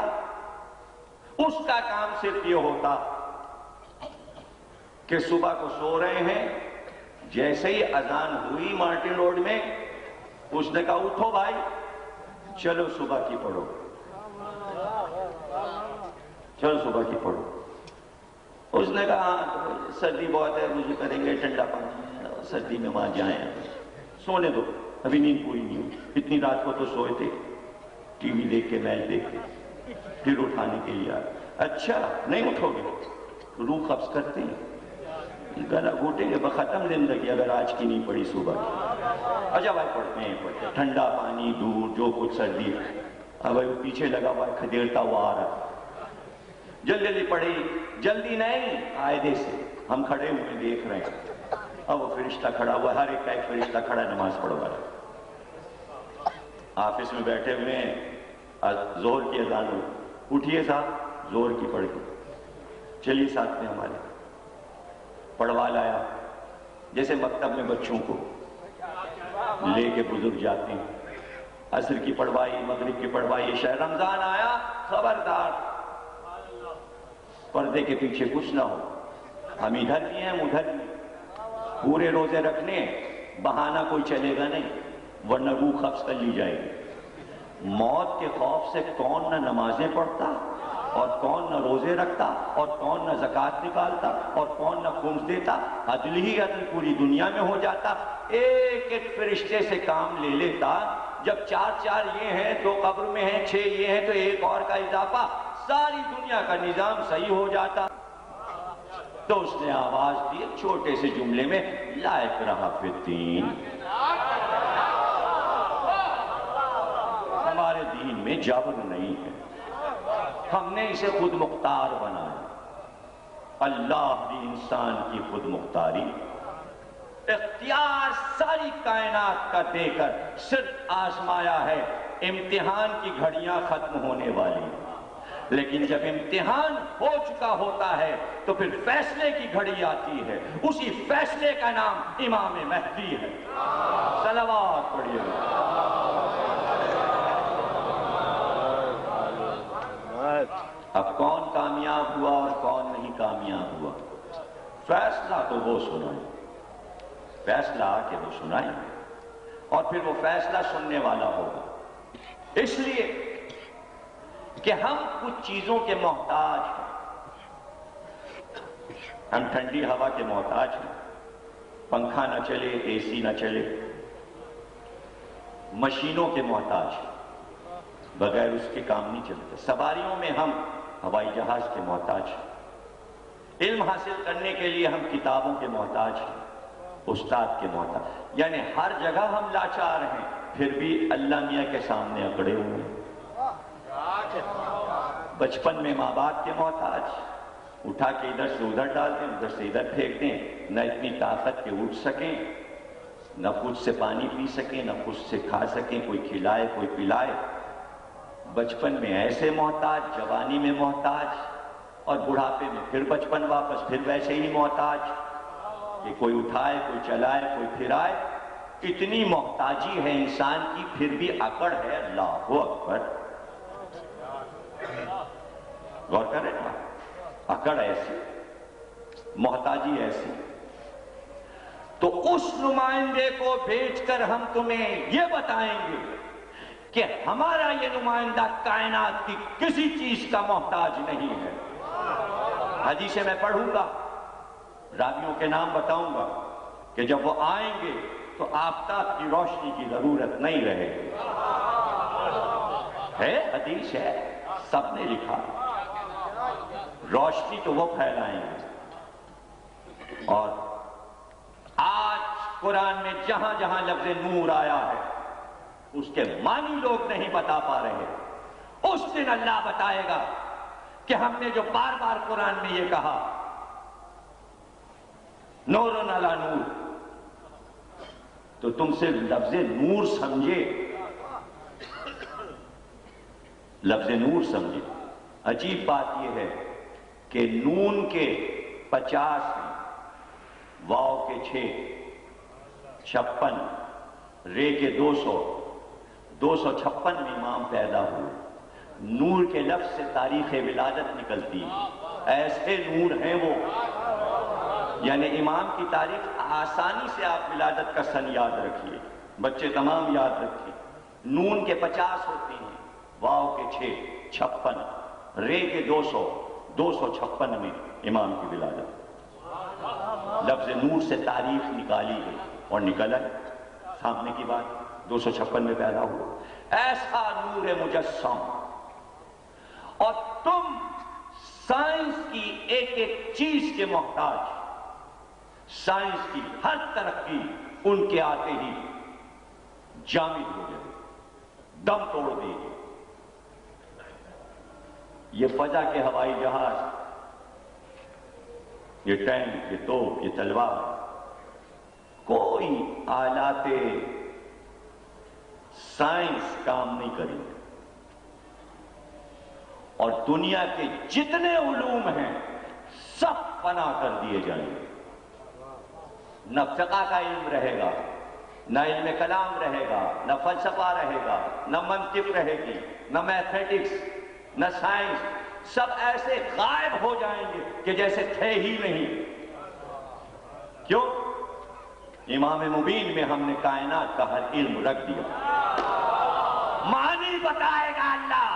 اس کا کام صرف یہ ہوتا کہ صبح کو سو رہے ہیں، جیسے ہی اذان ہوئی مارٹن روڈ میں، اس نے کہا اٹھو بھائی چلو صبح کی پڑھو، چلو صبح کی پڑھو۔ اس نے کہا سردی بہت ہے، مجھے کریں گے ٹھنڈا پانی، سردی میں وہاں جائیں، سونے دو، ابھی نیند پوری نہیں ہوئی، اتنی رات کو تو سوئے تھے، ٹی وی دیکھ کے میچ دیکھ کے، پھر اٹھانے کے لیے آئے۔ اچھا نہیں اٹھو گے، روح قبض کرتے ہیں، گلا گھوٹیں گے، ختم زندگی اگر آج کی نہیں پڑی صبح کی۔ اچھا بھائی پڑھتے ہیں، ٹھنڈا پانی دور، جو کچھ سردی، اب وہ پیچھے لگا ہوا ہے، کھدیڑتا ہوا آ رہا، جلدی جلدی پڑھی، جلدی نہیں قاعدے سے، ہم کھڑے ہوئے دیکھ رہے ہیں، اب وہ فرشتہ کھڑا ہوا، ہر ایک کا ایک فرشتہ کھڑا ہے، نماز پڑھوا رہا ہے۔ آفس میں بیٹھے ہوئے ہیں، زہر کی اذان ہو، اٹھیے صاحب زہر کی پڑھ کے، چلیے ساتھ میں ہمارے، پڑھوا لایا، جیسے مکتب میں بچوں کو لے کے بزرگ جاتے ہیں، عصر کی پڑھوائی، مغرب کی پڑھوائی، عشاء، رمضان آیا، خبردار پردے کے پیچھے کچھ نہ ہو، ہم ادھر بھی ہیں ہم ادھر بھی، پورے روزے رکھنے، بہانہ کوئی چلے گا نہیں، ورنہ روح قبض کر لی جائے گی۔ موت کے خوف سے کون نہ نمازیں پڑھتا، اور کون نہ روزے رکھتا، اور کون نہ زکوٰۃ نکالتا، اور کون نہ خمس دیتا، عدل ہی عدل پوری دنیا میں ہو جاتا، ایک ایک فرشتے سے کام لے لیتا، جب 4 یہ ہیں، 2 قبر میں ہیں، 6 یہ ہیں، تو ایک اور کا اضافہ، ساری دنیا کا نظام صحیح ہو جاتا۔ تو اس نے آواز دی چھوٹے سے جملے میں، لا اکراہ فی الدین، ہمارے دین میں جبر نہیں ہے، ہم نے اسے خود مختار بنایا۔ اللہ بھی انسان کی خود مختاری، اختیار ساری کائنات کا دے کر صرف آزمایا ہے، امتحان کی گھڑیاں ختم ہونے والی، لیکن جب امتحان ہو چکا ہوتا ہے تو پھر فیصلے کی گھڑی آتی ہے، اسی فیصلے کا نام امام مہدی ہے۔ صلوات پڑھیے۔ اب کون کامیاب ہوا اور کون نہیں کامیاب ہوا، فیصلہ تو وہ سنائیں، فیصلہ آ کے وہ سنائیں، اور پھر وہ فیصلہ سننے والا ہوگا، اس لیے کہ ہم کچھ چیزوں کے محتاج ہیں، ہم ٹھنڈی ہوا کے محتاج ہیں، پنکھا نہ چلے، اے سی نہ چلے، مشینوں کے محتاج ہیں، بغیر اس کے کام نہیں چلتے، سواریوں میں ہم ہوائی جہاز کے محتاج ہیں، علم حاصل کرنے کے لیے ہم کتابوں کے محتاج ہیں، استاد کے محتاج، یعنی ہر جگہ ہم لاچار ہیں، پھر بھی اللہ میاں کے سامنے اکڑے ہوئے ہیں۔ بچپن میں ماں باپ کے محتاج، اٹھا کے ادھر سے ادھر ڈال دیں، ادھر سے ادھر پھینک دیں، نہ اتنی طاقت کے اٹھ سکیں، نہ خود سے پانی پی سکیں، نہ خود سے کھا سکیں، کوئی کھلائے کوئی پلائے، بچپن میں ایسے محتاج، جوانی میں محتاج، اور بڑھاپے میں پھر بچپن واپس، پھر ویسے ہی محتاج کہ کوئی اٹھائے کوئی چلائے کوئی پھرائے، اتنی محتاجی ہے انسان کی، پھر بھی اکڑ ہے، اللہ اکبر، غور کریں نا، اکڑ ایسی، محتاجی ایسی، تو اس نمائندے کو بھیج کر ہم تمہیں یہ بتائیں گے کہ ہمارا یہ نمائندہ کائنات کی کسی چیز کا محتاج نہیں ہے۔ حدیث میں پڑھوں گا، راویوں کے نام بتاؤں گا کہ جب وہ آئیں گے تو آفتاب کی روشنی کی ضرورت نہیں رہے گی، ہے حدیث ہے، سب نے لکھا، روشنی تو وہ پھیلائیں گے۔ اور آج قرآن میں جہاں جہاں لفظ نور آیا ہے اس کے معنی لوگ نہیں بتا پا رہے، اس دن اللہ بتائے گا کہ ہم نے جو بار بار قرآن میں یہ کہا نور علی نور، تو تم صرف لفظ نور سمجھے، لفظ نور سمجھے۔ عجیب بات یہ ہے کہ نون کے 50 ہیں، واو کے 6، 56، رے کے 200، 256 میں امام پیدا ہوئے۔ نور کے لفظ سے تاریخ ولادت نکلتی ہے، ایسے نور ہیں وہ یعنی امام کی تاریخ آسانی سے آپ ولادت کا سن یاد رکھیے، بچے تمام یاد رکھیے۔ نون کے 50 ہوتے ہیں، واو کے 6، 56، رے کے 200، 256 میں امام کی ولادت۔ لفظ نور سے تاریخ نکالی گئی اور نکل آئی سامنے کی بات، 256 میں پیدا ہوا۔ ایسا نور مجسم، اور تم سائنس کی ایک ایک چیز کے محتاج، سائنس کی ہر ترقی ان کے آتے ہی جامد ہو جائے، دم توڑ دے گی۔ یہ فضا کے ہوائی جہاز، یہ ٹینک، یہ توپ، یہ تلوار، کوئی آلات سائنس کام نہیں کریں گے، اور دنیا کے جتنے علوم ہیں سب فنا کر دیے جائیں گے۔ نہ فقہ کا علم رہے گا، نہ علم کلام رہے گا، نہ فلسفہ رہے گا، نہ منطق رہے گی، نہ میتھمیٹکس، نہ سائنس، سب ایسے غائب ہو جائیں گے کہ جیسے تھے ہی نہیں۔ کیوں؟ امام مبین میں ہم نے کائنات کا ہر علم رکھ دیا۔ معنی بتائے گا اللہ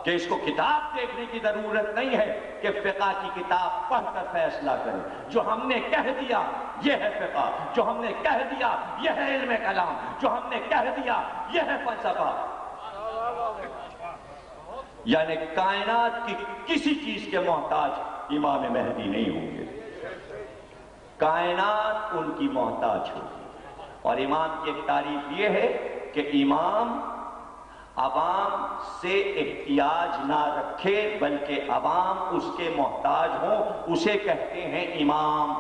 کہ اس کو کتاب دیکھنے کی ضرورت نہیں ہے کہ فقہ کی کتاب پڑھ کر فیصلہ کرے۔ جو ہم نے کہہ دیا یہ ہے فقہ، جو ہم نے کہہ دیا یہ ہے علم کلام، جو ہم نے کہہ دیا یہ ہے فلسفہ۔ یعنی کائنات کی کسی چیز کے محتاج امام مہدی نہیں ہوں گے، کائنات ان کی محتاج ہوگی۔ اور امام کی ایک تعریف یہ ہے کہ امام عوام سے احتیاج نہ رکھے بلکہ عوام اس کے محتاج ہوں، اسے کہتے ہیں امام۔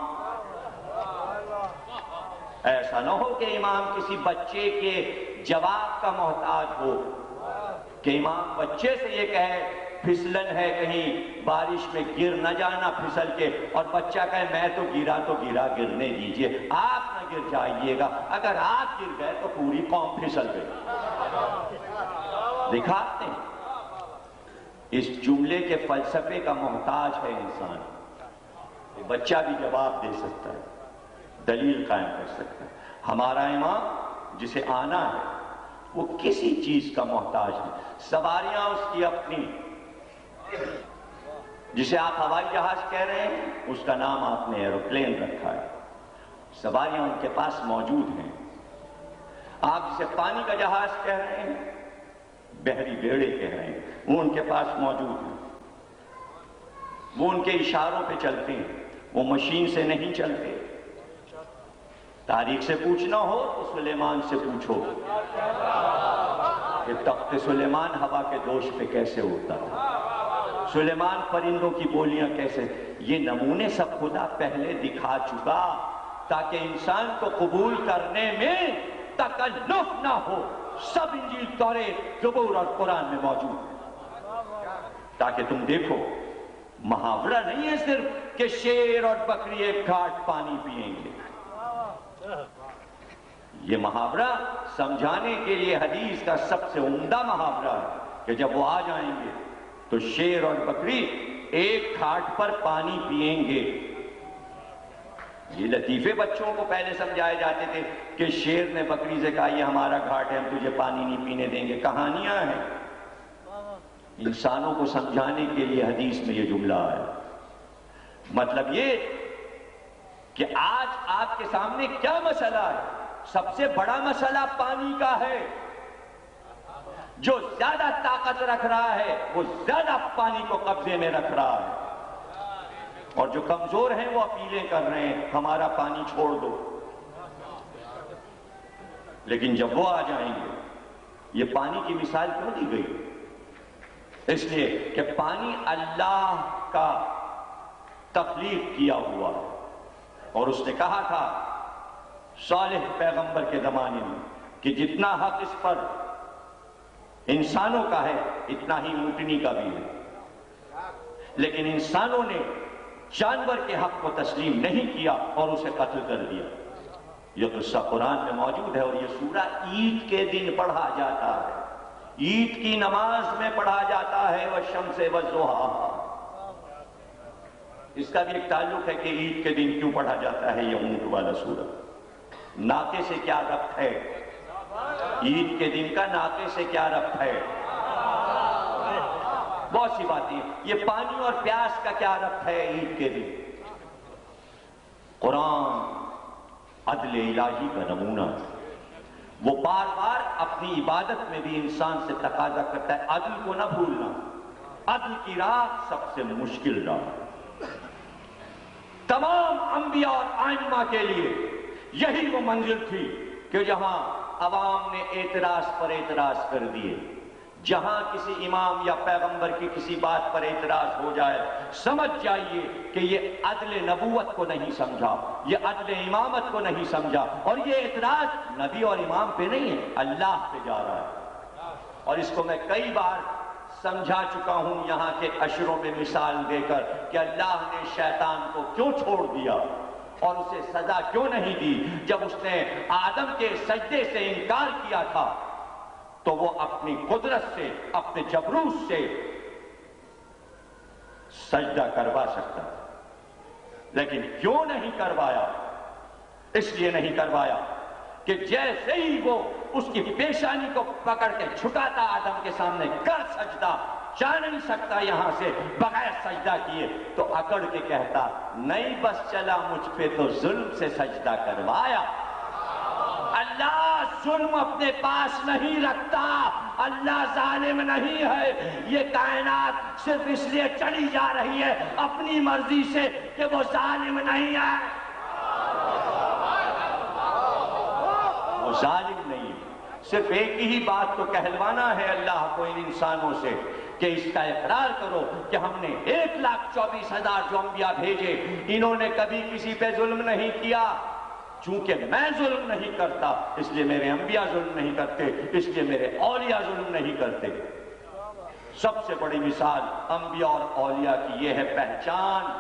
ایسا نہ ہو کہ امام کسی بچے کے جواب کا محتاج ہو، کہ امام بچے سے یہ کہے پھسلن ہے کہیں بارش میں گر نہ جانا پھسل کے، اور بچہ کہے میں تو گرا گرنے دیجئے، آپ نہ گر جائیے گا، اگر آپ گر گئے تو پوری قوم پھسل گئی۔ دکھاتے ہیں اس جملے کے فلسفے کا محتاج ہے انسان۔ بچہ بھی جواب دے سکتا ہے، دلیل قائم کر سکتا ہے۔ ہمارا امام جسے آنا ہے وہ کسی چیز کا محتاج نہیں۔ سواریاں اس کی اپنی، جسے آپ ہوائی جہاز کہہ رہے ہیں اس کا نام آپ نے ایروپلین رکھا ہے، سواریاں ان کے پاس موجود ہیں۔ آپ جسے پانی کا جہاز کہہ رہے ہیں، بحری بیڑے کہہ رہے ہیں، وہ ان کے پاس موجود ہیں، وہ ان کے اشاروں پہ چلتے ہیں، وہ مشین سے نہیں چلتے۔ تاریخ سے پوچھنا ہو تو سلیمان سے پوچھو کہ تخت سلیمان ہوا کے دوش پہ کیسے اڑتا تھا، سلیمان پرندوں کی بولیاں کیسے۔ یہ نمونے سب خدا پہلے دکھا چکا تاکہ انسان کو قبول کرنے میں تکلف نہ ہو۔ سب انجیل، توریت، زبور اور قرآن میں موجود ہے، تاکہ تم دیکھو محاورہ نہیں ہے صرف کہ شیر اور بکری ایک گھاٹ پانی پئیں گے۔ یہ محاورہ سمجھانے کے لیے حدیث کا سب سے عمدہ محاورہ ہے کہ جب وہ آ جائیں گے تو شیر اور بکری ایک گھاٹ پر پانی پئیں گے۔ یہ لطیفے بچوں کو پہلے سمجھائے جاتے تھے کہ شیر نے بکری سے کہا یہ ہمارا گھاٹ ہے، ہم تجھے پانی نہیں پینے دیں گے، کہانیاں ہیں۔ انسانوں کو سمجھانے کے لیے حدیث میں یہ جملہ ہے۔ مطلب یہ کہ آج آپ کے سامنے کیا مسئلہ ہے؟ سب سے بڑا مسئلہ پانی کا ہے۔ جو زیادہ طاقت رکھ رہا ہے وہ زیادہ پانی کو قبضے میں رکھ رہا ہے، اور جو کمزور ہیں وہ اپیلیں کر رہے ہیں ہمارا پانی چھوڑ دو۔ لیکن جب وہ آ جائیں گے، یہ پانی کی مثال کیوں دی گئی؟ اس لیے کہ پانی اللہ کا تخلیق کیا ہوا ہے، اور اس نے کہا تھا صالح پیغمبر کے زمانے میں کہ جتنا حق اس پر انسانوں کا ہے اتنا ہی اونٹنی کا بھی ہے، لیکن انسانوں نے جانور کے حق کو تسلیم نہیں کیا اور اسے قتل کر دیا۔ یہ قصہ قرآن میں موجود ہے، اور یہ سورہ عید کے دن پڑھا جاتا ہے، عید کی نماز میں پڑھا جاتا ہے، والشمس والضحیٰ۔ اس کا بھی ایک تعلق ہے کہ عید کے دن کیوں پڑھا جاتا ہے یہ اونٹ والا سورہ؟ ناقے سے کیا ربط ہے؟ عید کے دن کا ناقے سے کیا ربط ہے؟ بہت سی باتیں. یہ پانی اور پیاس کا کیا ربط ہے عید کے دن؟ قرآن عدل الہی کا نمونہ ہے. وہ بار بار اپنی عبادت میں بھی انسان سے تقاضا کرتا ہے عدل کو نہ بھولنا. عدل کی راہ سب سے مشکل راہ. تمام انبیاء اور ائمہ کے لیے یہی وہ منزل تھی کہ جہاں عوام نے اعتراض پر اعتراض کر دیے، جہاں کسی امام یا پیغمبر کی کسی بات پر اعتراض ہو جائے، سمجھ جائیے کہ یہ عدل نبوت کو نہیں سمجھا، یہ عدل امامت کو نہیں سمجھا، اور یہ اعتراض نبی اور امام پہ نہیں ہے، اللہ پہ جا رہا ہے. اور اس کو میں کئی بار سمجھا چکا ہوں یہاں کے عشروں میں مثال دے کر کہ اللہ نے شیطان کو کیوں چھوڑ دیا اور اسے سزا کیوں نہیں دی. جب اس نے آدم کے سجدے سے انکار کیا تھا تو وہ اپنی قدرت سے، اپنے جبروت سے سجدہ کروا سکتا تھا، لیکن کیوں نہیں کروایا؟ اس لیے نہیں کروایا کہ جیسے ہی وہ اس کی پیشانی کو پکڑ کے جھکاتا آدم کے سامنے، کر سجدہ، جا نہیں سکتا یہاں سے بغیر سجدہ کیے، تو اکڑ کے کہتا نہیں بس چلا مجھ پہ تو ظلم سے سجدہ کروایا. اللہ ظلم اپنے پاس نہیں رکھتا، اللہ ظالم نہیں ہے. یہ کائنات صرف اس لیے چلی جا رہی ہے اپنی مرضی سے کہ وہ ظالم نہیں ہے. وہ ظالم نہیں ہے. صرف ایک ہی بات تو کہلوانا ہے اللہ کو ان انسانوں سے کہ اس کا اقرار کرو کہ ہم نے 1,24,000 جو انبیاء بھیجے، انہوں نے کبھی کسی پہ ظلم نہیں کیا. چونکہ میں ظلم نہیں کرتا اس لیے میرے انبیاء ظلم نہیں کرتے، اس لیے میرے اولیاء ظلم نہیں کرتے. سب سے بڑی مثال انبیاء اور اولیاء کی یہ ہے پہچان.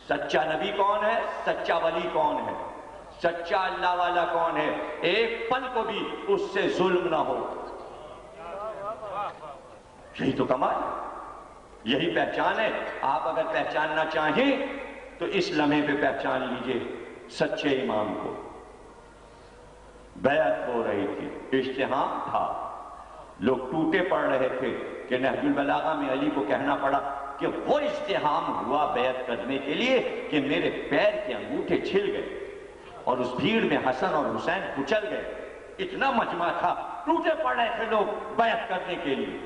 سچا نبی کون ہے؟ سچا ولی کون ہے؟ سچا اللہ والا کون ہے؟ ایک پل کو بھی اس سے ظلم نہ ہو. یہی تو کمال ہے، یہی پہچان ہے. آپ اگر پہچاننا چاہیں تو اس لمحے پہ پہچان لیجئے سچے امام کو. بیعت ہو رہی تھی، اجتہام تھا، لوگ ٹوٹے پڑ رہے تھے کہ نہج البلاغہ میں علی کو کہنا پڑا کہ وہ اجتہام ہوا بیعت کرنے کے لیے کہ میرے پیر کے انگوٹھے چھل گئے اور اس بھیڑ میں حسن اور حسین کچل گئے. اتنا مجمع تھا، ٹوٹے پڑ رہے تھے لوگ بیعت کرنے کے لیے.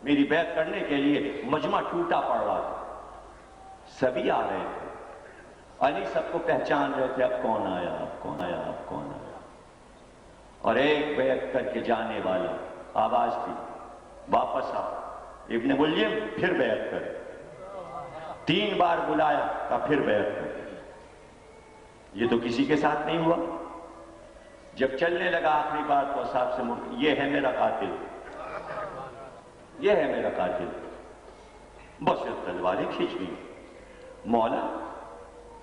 میری بیعت کرنے کے لیے مجمع ٹوٹا پڑ رہا تھا. سبھی آ رہے تھے، علی سب کو پہچان رہے تھے، اب کون آیا، اب کون آیا، اب کون آیا. اور ایک بیعت کر کے جانے والا آواز تھی واپس آ. ابن ملجم پھر بیعت کر. 3 بار بلایا کہ پھر بیعت کر. یہ تو کسی کے ساتھ نہیں ہوا. جب چلنے لگا آخری بار تو صاحب سے مڑ، یہ ہے میرا قاتل، یہ ہے میرا قاتل. بس تلواریں کھینچ لی. مولا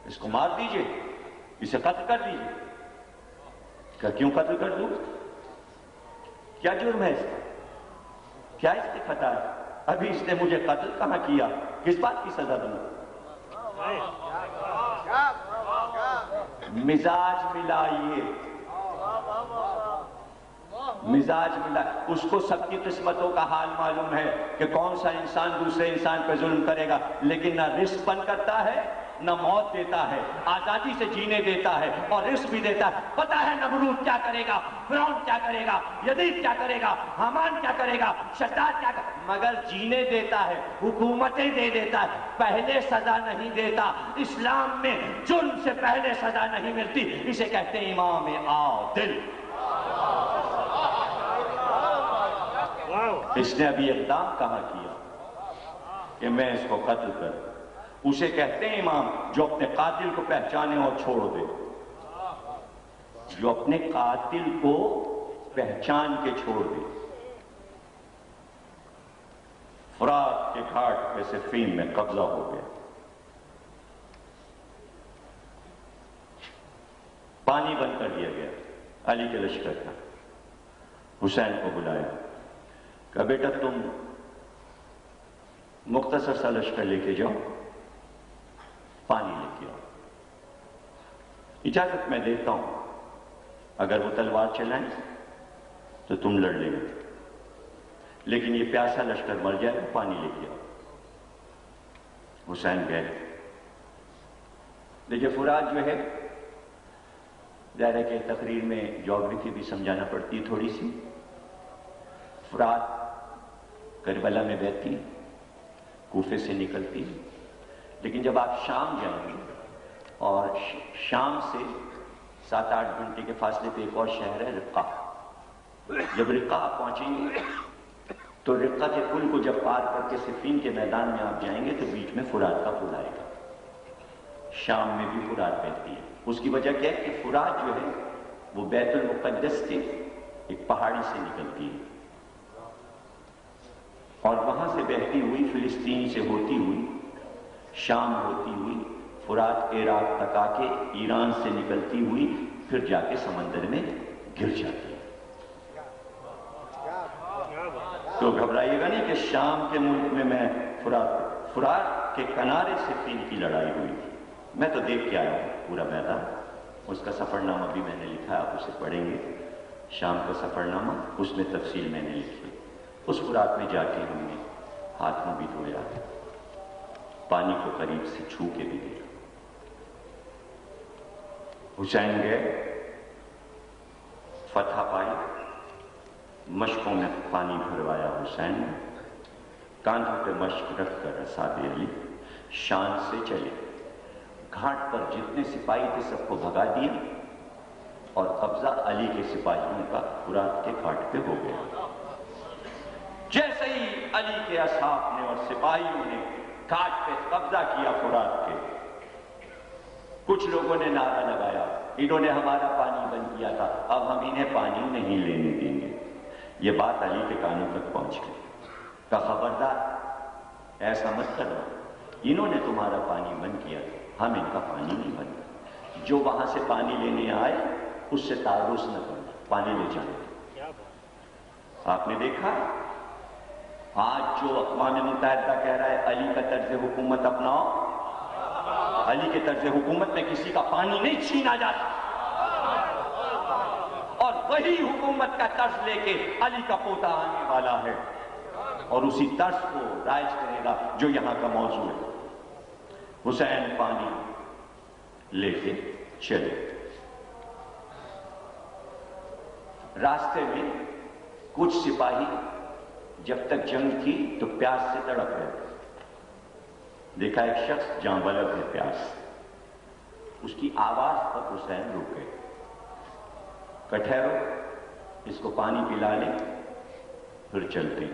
اس کو مار دیجئے، اسے قتل کر دیجئے. کہ کیوں قتل کر دوں؟ کیا جرم ہے اس کا؟ کیا اس کی خطا ہے؟ ابھی اس نے مجھے قتل کہاں کیا، کس بات کی سزا دوں؟ مزاج ملائیے، مزاج ملا. اس کو سب کی قسمتوں کا حال معلوم ہے کہ کون سا انسان دوسرے انسان پہ ظلم کرے گا، لیکن نہ رزق بند کرتا ہے، نہ موت دیتا ہے، آزادی سے جینے دیتا ہے اور رزق بھی دیتا ہے. پتہ ہے نمرود کیا کرے گا، فرعون کیا کرے گا، یزید کیا کرے گا، حامان کیا کرے گا، شداد کیا کرے گا، مگر جینے دیتا ہے، حکومتیں دے دیتا ہے، پہلے سزا نہیں دیتا. اسلام میں جرم سے پہلے سزا نہیں ملتی. اسے کہتے ہیں امام عادل. اس نے ابھی اقدام کہاں کیا کہ میں اس کو قتل کروں. اسے کہتے ہیں امام جو اپنے قاتل کو پہچانے اور چھوڑ دے، جو اپنے قاتل کو پہچان کے چھوڑ دے. فرات کے گھاٹ پہ صفین میں قبضہ ہو گیا. پانی بند کر دیا گیا. علی کے لشکر کا حسین کو بلایا کہ بیٹا تم مختصر سا لشکر لے کے جاؤ، پانی لے کے آؤ۔ اجازت میں دیتا ہوں، اگر وہ تلوار چلائیں تو تم لڑ لے گے، لیکن یہ پیاسا لشکر مر جائے گا، پانی لے کے آؤ۔ حسین گئے۔ دیکھیے فرات جو ہے، ظاہر ہے کہ تقریر میں جیوگرافی بھی سمجھانا پڑتی ہے تھوڑی سی۔ فرات کربلا میں بہتی، کوفے سے نکلتی، لیکن جب آپ شام جائیں گے اور شام سے 7-8 گھنٹے کے فاصلے پہ ایک اور شہر ہے رقہ، جب رقہ آپ پہنچیں گے تو رقہ کے پل کو جب پار کر کے صفین کے میدان میں آپ جائیں گے تو بیچ میں فرات کا پل آئے گا۔ شام میں بھی فرات بہتی ہے۔ اس کی وجہ کیا ہے کہ فرات جو ہے وہ بیت المقدس کے ایک پہاڑی سے نکلتی ہے اور وہاں سے بہتی ہوئی فلسطین سے ہوتی ہوئی شام ہوتی ہوئی فرات عراق تک آ کے ایران سے نکلتی ہوئی پھر جا کے سمندر میں گر جاتی ہے۔ تو گھبرائیے گا نہیں کہ شام کے ملک میں فرات کے کنارے صفین کی لڑائی ہوئی تھی۔ میں تو دیکھ کے آیا ہوں پورا میدان، اس کا سفر نامہ بھی میں نے لکھا ہے، آپ اسے پڑھیں گے، شام کا سفر نامہ، اس میں تفصیل میں نے لکھی۔ اس فرات میں جا کے ہم نے ہاتھ منہ بھی دھویا، پانی کو قریب سے چھو کے بھی دیکھا۔ حسین گئے، فتح پائی، مشقوں میں پانی بھروایا حسین نے، کاندھوں پہ مشق رکھ کر اصحاب علی شان سے چلے، گھاٹ پر جتنے سپاہی تھے سب کو بھگا دیا اور قبضہ علی کے سپاہیوں کا فرات کے گھاٹ پہ ہو گیا۔ جیسے ہی علی کے اصحاب نے اور سپاہیوں نے گھاٹ پہ قبضہ کیا فرات کے، کچھ لوگوں نے نعرہ لگایا، انہوں نے ہمارا پانی بند کیا تھا، اب ہم انہیں پانی نہیں لینے دیں گے۔ یہ بات علی کے کانوں تک پہنچ گئی، کہا خبردار ایسا مت کرو، انہوں نے تمہارا پانی بند کیا تھا، ہم ان کا پانی نہیں بند کریں۔ جو وہاں سے پانی لینے آئے اس سے تعرض نہ کرنا، پانی لے جانا۔ آپ نے دیکھا آج جو اقوام متحدہ کہہ رہا ہے علی کا طرز حکومت اپناؤ، علی کے طرز حکومت میں کسی کا پانی نہیں چھینا جاتا، اور وہی حکومت کا طرز لے کے علی کا پوتا آنے والا ہے اور اسی طرز کو رائج کرے گا جو یہاں کا موضوع ہے۔ حسین پانی لے کے چلے، راستے میں کچھ سپاہی جب تک جنگ تھی تو پیاس سے تڑپ رہے تھے، دیکھا ایک شخص جہاں بلب ہے پیاس، اس کی آواز پر حسین رک گئے، کہ ٹھہرو اس کو پانی پلا لیں پھر چلتے۔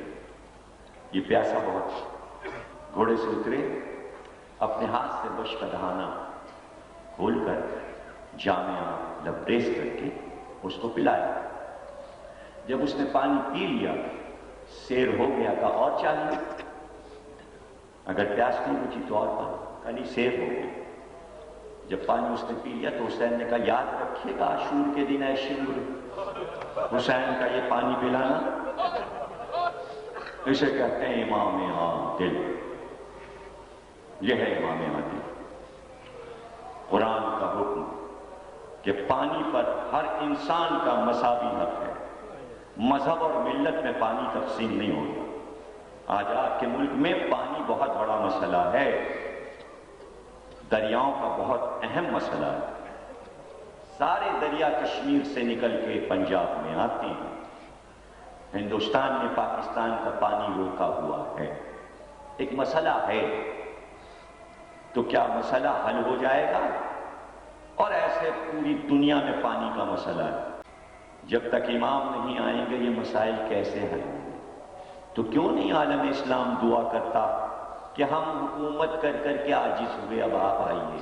یہ پیاسا بہت، گھوڑے سے اترے، اپنے ہاتھ سے بش کا دہانہ کھول کر جامعہ لبریز کر کے اس کو پلایا۔ جب اس نے پانی پی لیا سیر ہو گیا، کہا اور چاہیے، اگر پیاس نہیں بجھی تو اور پانی، کہا نہیں سیر ہو گیا۔ جب پانی اس نے پی لیا تو حسین نے کہا یاد رکھیے گا عاشور کے دن اے شمر حسین کا یہ پانی پلانا، اسے کہتے ہیں امام عادل، یہ ہے امام عادل۔ قرآن کا حکم کہ پانی پر ہر انسان کا مساوی حق ہے، مذہب اور ملت میں پانی تقسیم نہیں ہوتا۔ آج آپ کے ملک میں پانی بہت بڑا مسئلہ ہے، دریاؤں کا بہت اہم مسئلہ ہے، سارے دریا کشمیر سے نکل کے پنجاب میں آتے ہیں، ہندوستان میں پاکستان کا پانی روکا ہوا ہے، ایک مسئلہ ہے، تو کیا مسئلہ حل ہو جائے گا؟ اور ایسے پوری دنیا میں پانی کا مسئلہ ہے، جب تک امام نہیں آئیں گے یہ مسائل کیسے حل ہوں گے؟ تو کیوں نہیں عالم اسلام دعا کرتا کہ ہم حکومت کر کر کے عاجز ہوئے، اب آپ آئیے؟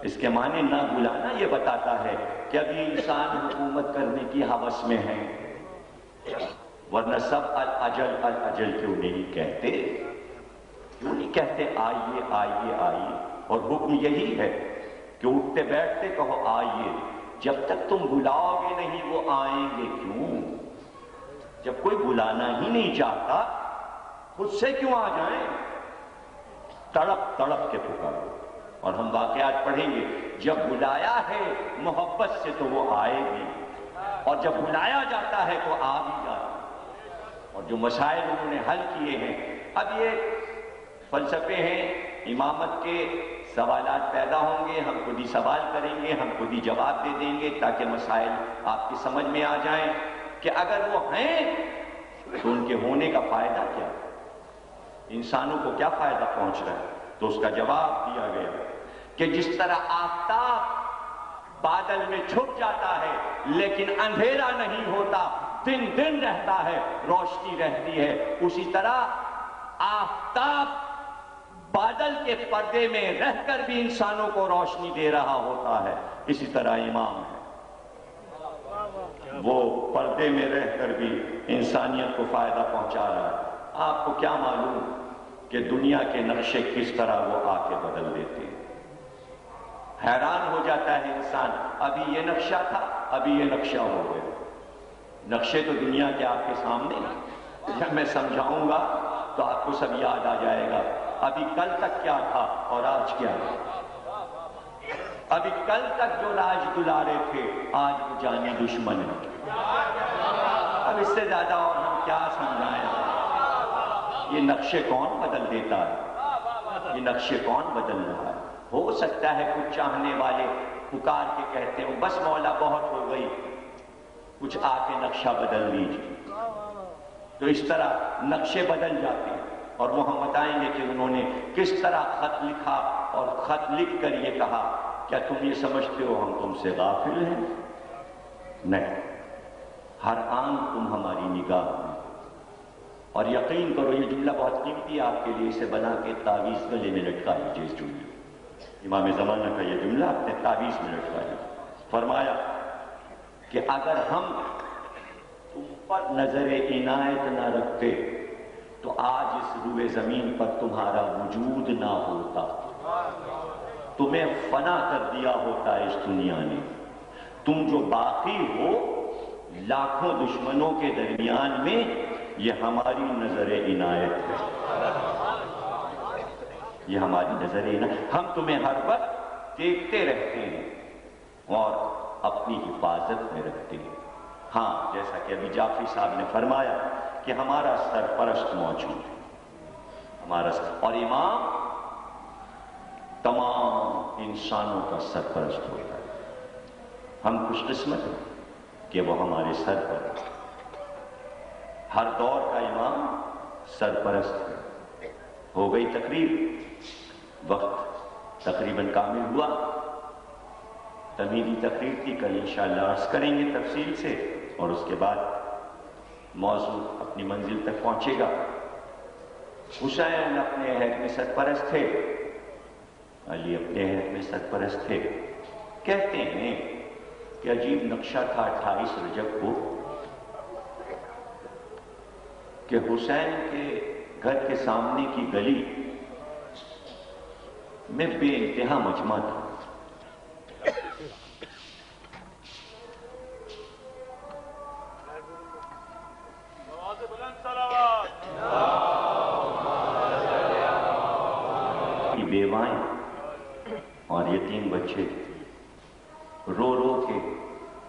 اس کے معنی نہ بلانا یہ بتاتا ہے کہ ابھی انسان حکومت کرنے کی ہوس میں ہے، ورنہ سب الاجل الاجل کیوں نہیں کہتے؟ کیوں نہیں کہتے آئیے آئیے آئیے؟ اور حکم یہی ہے کہ اٹھتے بیٹھتے کہو آئیے، جب تک تم بلاؤ گے نہیں وہ آئیں گے کیوں؟ جب کوئی بلانا ہی نہیں چاہتا خود سے کیوں آ جائیں؟ تڑپ تڑپ کے پکارو۔ اور ہم واقعات پڑھیں گے. جب بلایا ہے محبت سے تو وہ آئے گی، اور جب بلایا جاتا ہے تو آ بھی جاتا ہے. اور جو مسائل انہوں نے حل کیے ہیں، اب یہ فلسفے ہیں، امامت کے سوالات پیدا ہوں گے، ہم خود ہی سوال کریں گے، ہم خود ہی جواب دے دیں گے تاکہ مسائل آپ کی سمجھ میں آ جائیں کہ اگر وہ ہیں تو ان کے ہونے کا فائدہ کیا ہے، انسانوں کو کیا فائدہ پہنچ رہا ہے. تو اس کا جواب دیا گیا کہ جس طرح آفتاب بادل میں چھپ جاتا ہے لیکن اندھیرا نہیں ہوتا، دن دن رہتا ہے، روشنی رہتی ہے، اسی طرح آفتاب بادل کے پردے میں رہ کر بھی انسانوں کو روشنی دے رہا ہوتا ہے. اسی طرح امام ہے، وہ پردے میں رہ کر بھی انسانیت کو فائدہ پہنچا رہا ہے. آپ کو کیا معلوم کہ دنیا کے نقشے کس طرح وہ آ کے بدل دیتے ہیں. حیران ہو جاتا ہے انسان، ابھی یہ نقشہ تھا، ابھی یہ نقشہ ہو گیا. نقشے تو دنیا کے آپ کے سامنے ہیں، جب میں سمجھاؤں گا تو آپ کو سب یاد آ جائے گا ابھی کل تک کیا تھا اور آج کیا ہے. ابھی کل تک جو راج دلارے تھے آج وہ جانی دشمن ہیں. اب اس سے زیادہ اور ہم کیا سمجھائیں. یہ نقشے کون بدل دیتا ہے، یہ نقشے کون بدل رہا ہے. ہو سکتا ہے کچھ چاہنے والے پکار کے کہتے ہوں بس مولا بہت ہو گئی، کچھ آ کے نقشہ بدل لیجیے. تو اس طرح نقشے بدل جاتے ہیں. اور وہ ہم بتائیں گے کہ انہوں نے کس طرح خط لکھا اور خط لکھ کر یہ کہا، کیا تم یہ سمجھتے ہو ہم تم سے غافل ہیں؟ نہیں، ہر آن تم ہماری نگاہ میں. اور یقین کرو یہ جملہ بہت قیمتی ہے آپ کے لیے، اسے بنا کے تعویذ گلے میں لٹکا لیجیے. اس جملے امام زمانہ کا یہ جملہ اپنے تعویذ میں لٹکا لیجیے. فرمایا کہ اگر ہم تم پر نظر عنایت نہ رکھتے تو آج اس روئے زمین پر تمہارا وجود نہ ہوتا، تمہیں فنا کر دیا ہوتا اس دنیا نے. تم جو باقی ہو لاکھوں دشمنوں کے درمیان میں، یہ ہماری نظر عنایت ہے، یہ ہماری نظر عنایت. ہم تمہیں ہر وقت دیکھتے رہتے ہیں اور اپنی حفاظت میں رکھتے ہیں. ہاں، جیسا کہ ابھی جعفری صاحب نے فرمایا کہ ہمارا سرپرست موجود ہے، ہمارا اور امام تمام انسانوں کا سرپرست ہوتا ہے. ہم خوش قسمت ہیں کہ وہ ہمارے سر پر ہے. ہر دور کا امام سرپرست ہے. ہو گئی تقریر، وقت تقریباً کامل ہوا. تمہیدی تقریر تھی، کل انشاءاللہ عرض کریں گے تفصیل سے، اور اس کے بعد موضوع اپنی منزل تک پہنچے گا. حسین اپنے عہد میں سرپرست تھے، علی اپنے عہد میں سرپرست تھے. کہتے ہیں کہ عجیب نقشہ تھا 28 رجب کو کہ حسین کے گھر کے سامنے کی گلی میں بے انتہا مجمع تھا. بیوائیں اور یتیم بچے رو رو کے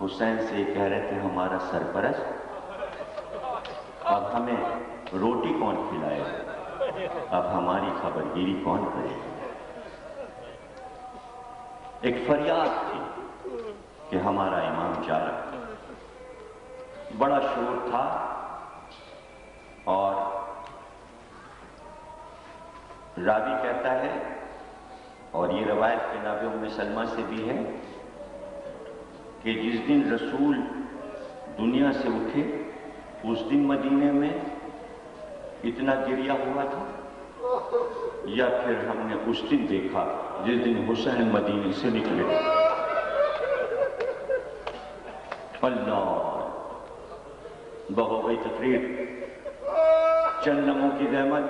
حسین سے یہ کہہ رہے تھے ہمارا سرپرست، اب ہمیں روٹی کون کھلائے، اب ہماری خبرگیری کون کرے. ایک فریاد تھی کہ ہمارا امام جا رہا. بڑا شور تھا اور راوی کہتا ہے، اور یہ روایت جناب ام سلمہ سے بھی ہے، کہ جس دن رسول دنیا سے اٹھے اس دن مدینے میں اتنا گریہ ہوا تھا، یا پھر ہم نے اس دن دیکھا جس دن حسین مدینے سے نکلے. اللہ بہو گئی تقریر. چند لمحوں کی زحمت،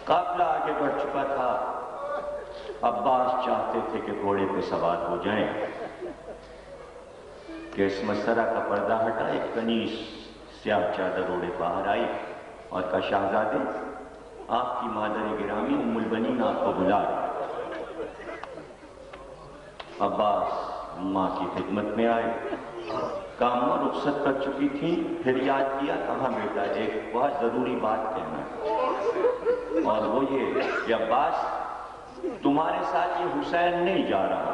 قافلہ آگے بڑھ چکا تھا. عباس چاہتے تھے کہ گھوڑے پہ سوار ہو جائیں کہ اس مسرہ کا پردہ ہٹا، ایک کنیز سیاہ چادر اوڑے باہر آئی اور کہا شہزادے آپ کی مادر گرامی ام البنین آپ کو بلا رہے۔ عباس ماں کی خدمت میں آئے، کامہ رخصت کر چکی تھی، پھر یاد کیا کہاں بیٹا ایک بہت ضروری بات کہنا ہے، اور وہ یہ کہ عباس تمہارے ساتھ یہ حسین نہیں جا رہا،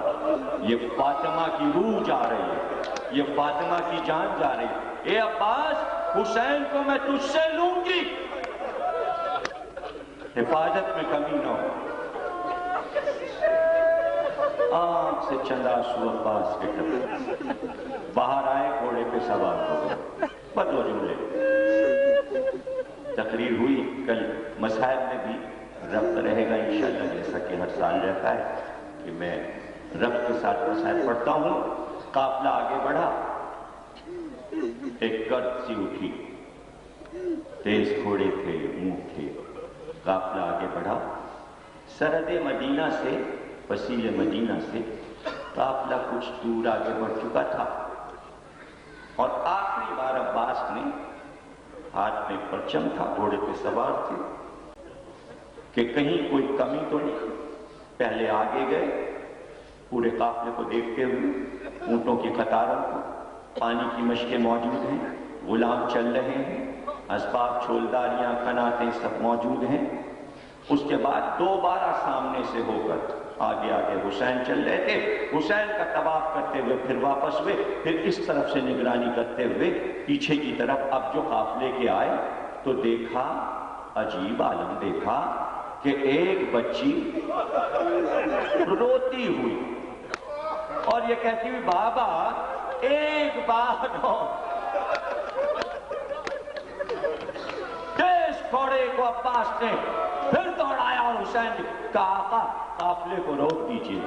یہ فاطمہ کی روح جا رہی ہے، یہ فاطمہ کی جان جا رہی ہے۔ اے عباس حسین کو میں تجھ سے لوں گی، حفاظت میں کمی نہ ہو۔ آنکھ سے چند آنسو عباس کے ٹپکے، باہر آئے، گھوڑے پہ سوار ہو گئے، بدو جملے۔ تقریر ہوئی، کل مسائل میں بھی ربط رہے گا انشاءاللہ، جیسا کہ ہر سال رہتا ہے کہ میں ربط کے ساتھ مسائل پڑھتا ہوں۔ قافلہ آگے بڑھا، ایک گرد سی اٹھی، تیز گھوڑے تھے، اونٹ تھے، قافلہ آگے بڑھا، سرحد مدینہ سے، وسیل مدینہ سے قافلہ کچھ دور آگے بڑھ چکا تھا، اور آخری بار عباس نے، ہاتھ میں پرچم تھا، گھوڑے پہ سوار تھے، کہ کہیں کوئی کمی تو نہیں۔ پہلے آگے گئے، پورے قافلے کو دیکھتے ہوئے، اونٹوں کی قطاروں کو، پانی کی مشکیں موجود ہیں، غلام چل رہے ہیں، اسباب، چھولداریاں، قناتیں سب موجود ہیں۔ اس کے بعد دوبارہ سامنے سے ہو کر آگے آگے حسین چل رہے تھے، حسین کا طواف کرتے ہوئے پھر واپس ہوئے، پھر اس طرف سے نگرانی کرتے ہوئے پیچھے کی طرف۔ اب جو قافلے کے آئے تو دیکھا، عجیب عالم دیکھا کہ ایک بچی روتی ہوئی اور یہ کہتی ہوئی بابا ایک بار اور۔ تیز گھوڑے کو عباس نے پھر دوڑایا اور حسین نے کہا آقا قافلے کو روک دیجئے۔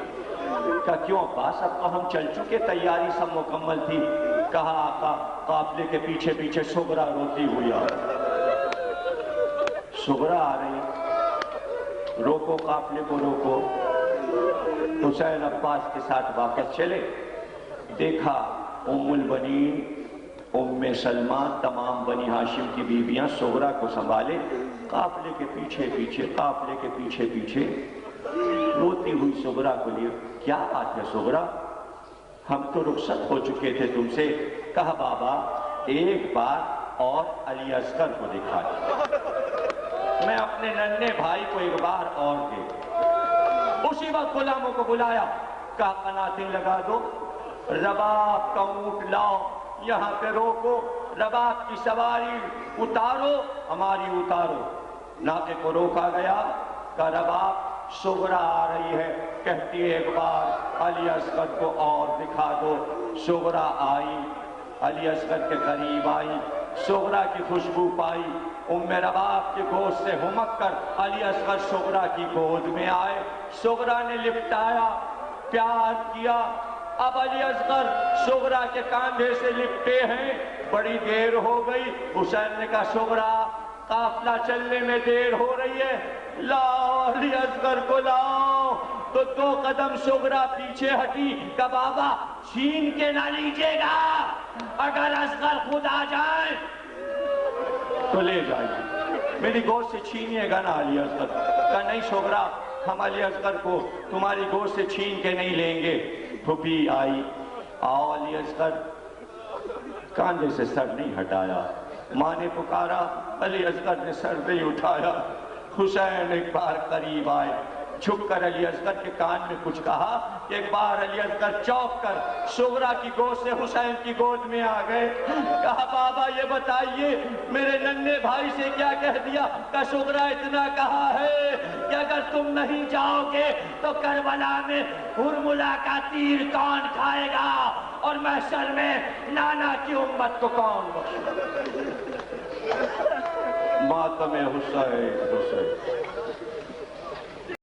کہا کیوں عباس، اب تو ہم چل چکے، تیاری سب مکمل تھی۔ کہا آقا قافلے کے پیچھے پیچھے سغرا روتی ہوئی آ رہی، سغرا آ رہی، روکو قافلے کو روکو۔ حسین عباس کے ساتھ واپس چلے، دیکھا ام البنین، ام سلمہ، تمام بنی ہاشم کی بیویاں سغرا کو سنبھالے، قافلے کے پیچھے پیچھے، قافلے کے پیچھے پیچھے روتی ہوئی سغرا کو لیے۔ کیا بات ہے سغرا، ہم تو رخصت ہو چکے تھے تم سے۔ کہا بابا ایک بار اور علی اصغر کو دکھا دیا، میں اپنے ننھے بھائی کو ایک بار اور دے۔ اسی وقت غلاموں کو بلایا، کہا قناتیں لگا دو، رباب کا اونٹ لاؤ، یہاں پہ روکو، رباب کی سواری اتارو، ہماری اتارو۔ ناقے کو روکا گیا، کہا رباب سغرا آ رہی ہے، کہتی ہے ایک بار علی اصغر کو اور دکھا دو۔ سغرا آئی، علی اصغر کے قریب آئی، سغرا کی خوشبو پائی، ام رباب کے گوشت سے ہمک کر علی اصغر سغرا کی گود میں آئے، سغرا نے لپٹایا، پیار کیا۔ اب علی اصغر سغرا کے کاندھے سے لپٹے ہیں، بڑی دیر ہو گئی۔ حسین نے کہا سغرا قافلہ چلنے میں دیر ہو رہی ہے، لاؤ علی اصغر کو لاؤ۔ تو دو قدم سغرا پیچھے ہٹی، کہا بابا چھین کے نہ لیجیے گا، اگر اصغر خود آ جائے تو لے جائیے، میری گود سے چھینیے گا نا علی اصغر۔ کہا نہیں سغرا، ہم علی اصغر کو تمہاری گود سے چھین کے نہیں لیں گے۔ پھوپھی آئی، آؤ علی اصغر، کاندھے سے سر نہیں ہٹایا۔ ماں نے پکارا، علی اصغر نے سر نہیں اٹھایا۔ حسین ایک بار قریب آئے، جھک کر علی اصغر کے کان میں کچھ کہا، ایک بار علی اصغر چوک کر سغرا کی گود سے حسین کی گود میں آ گئے۔ کہا بابا یہ بتائیے میرے ننھے بھائی سے کیا کہہ دیا؟ کہ سغرا اتنا کہا ہے کہ اگر تم نہیں جاؤ گے تو کربلا میں ہرملا کا تیر کون کھائے گا اور محشر میں نانا کی امت کو کون بخشے گا؟ ماتم حسین حسین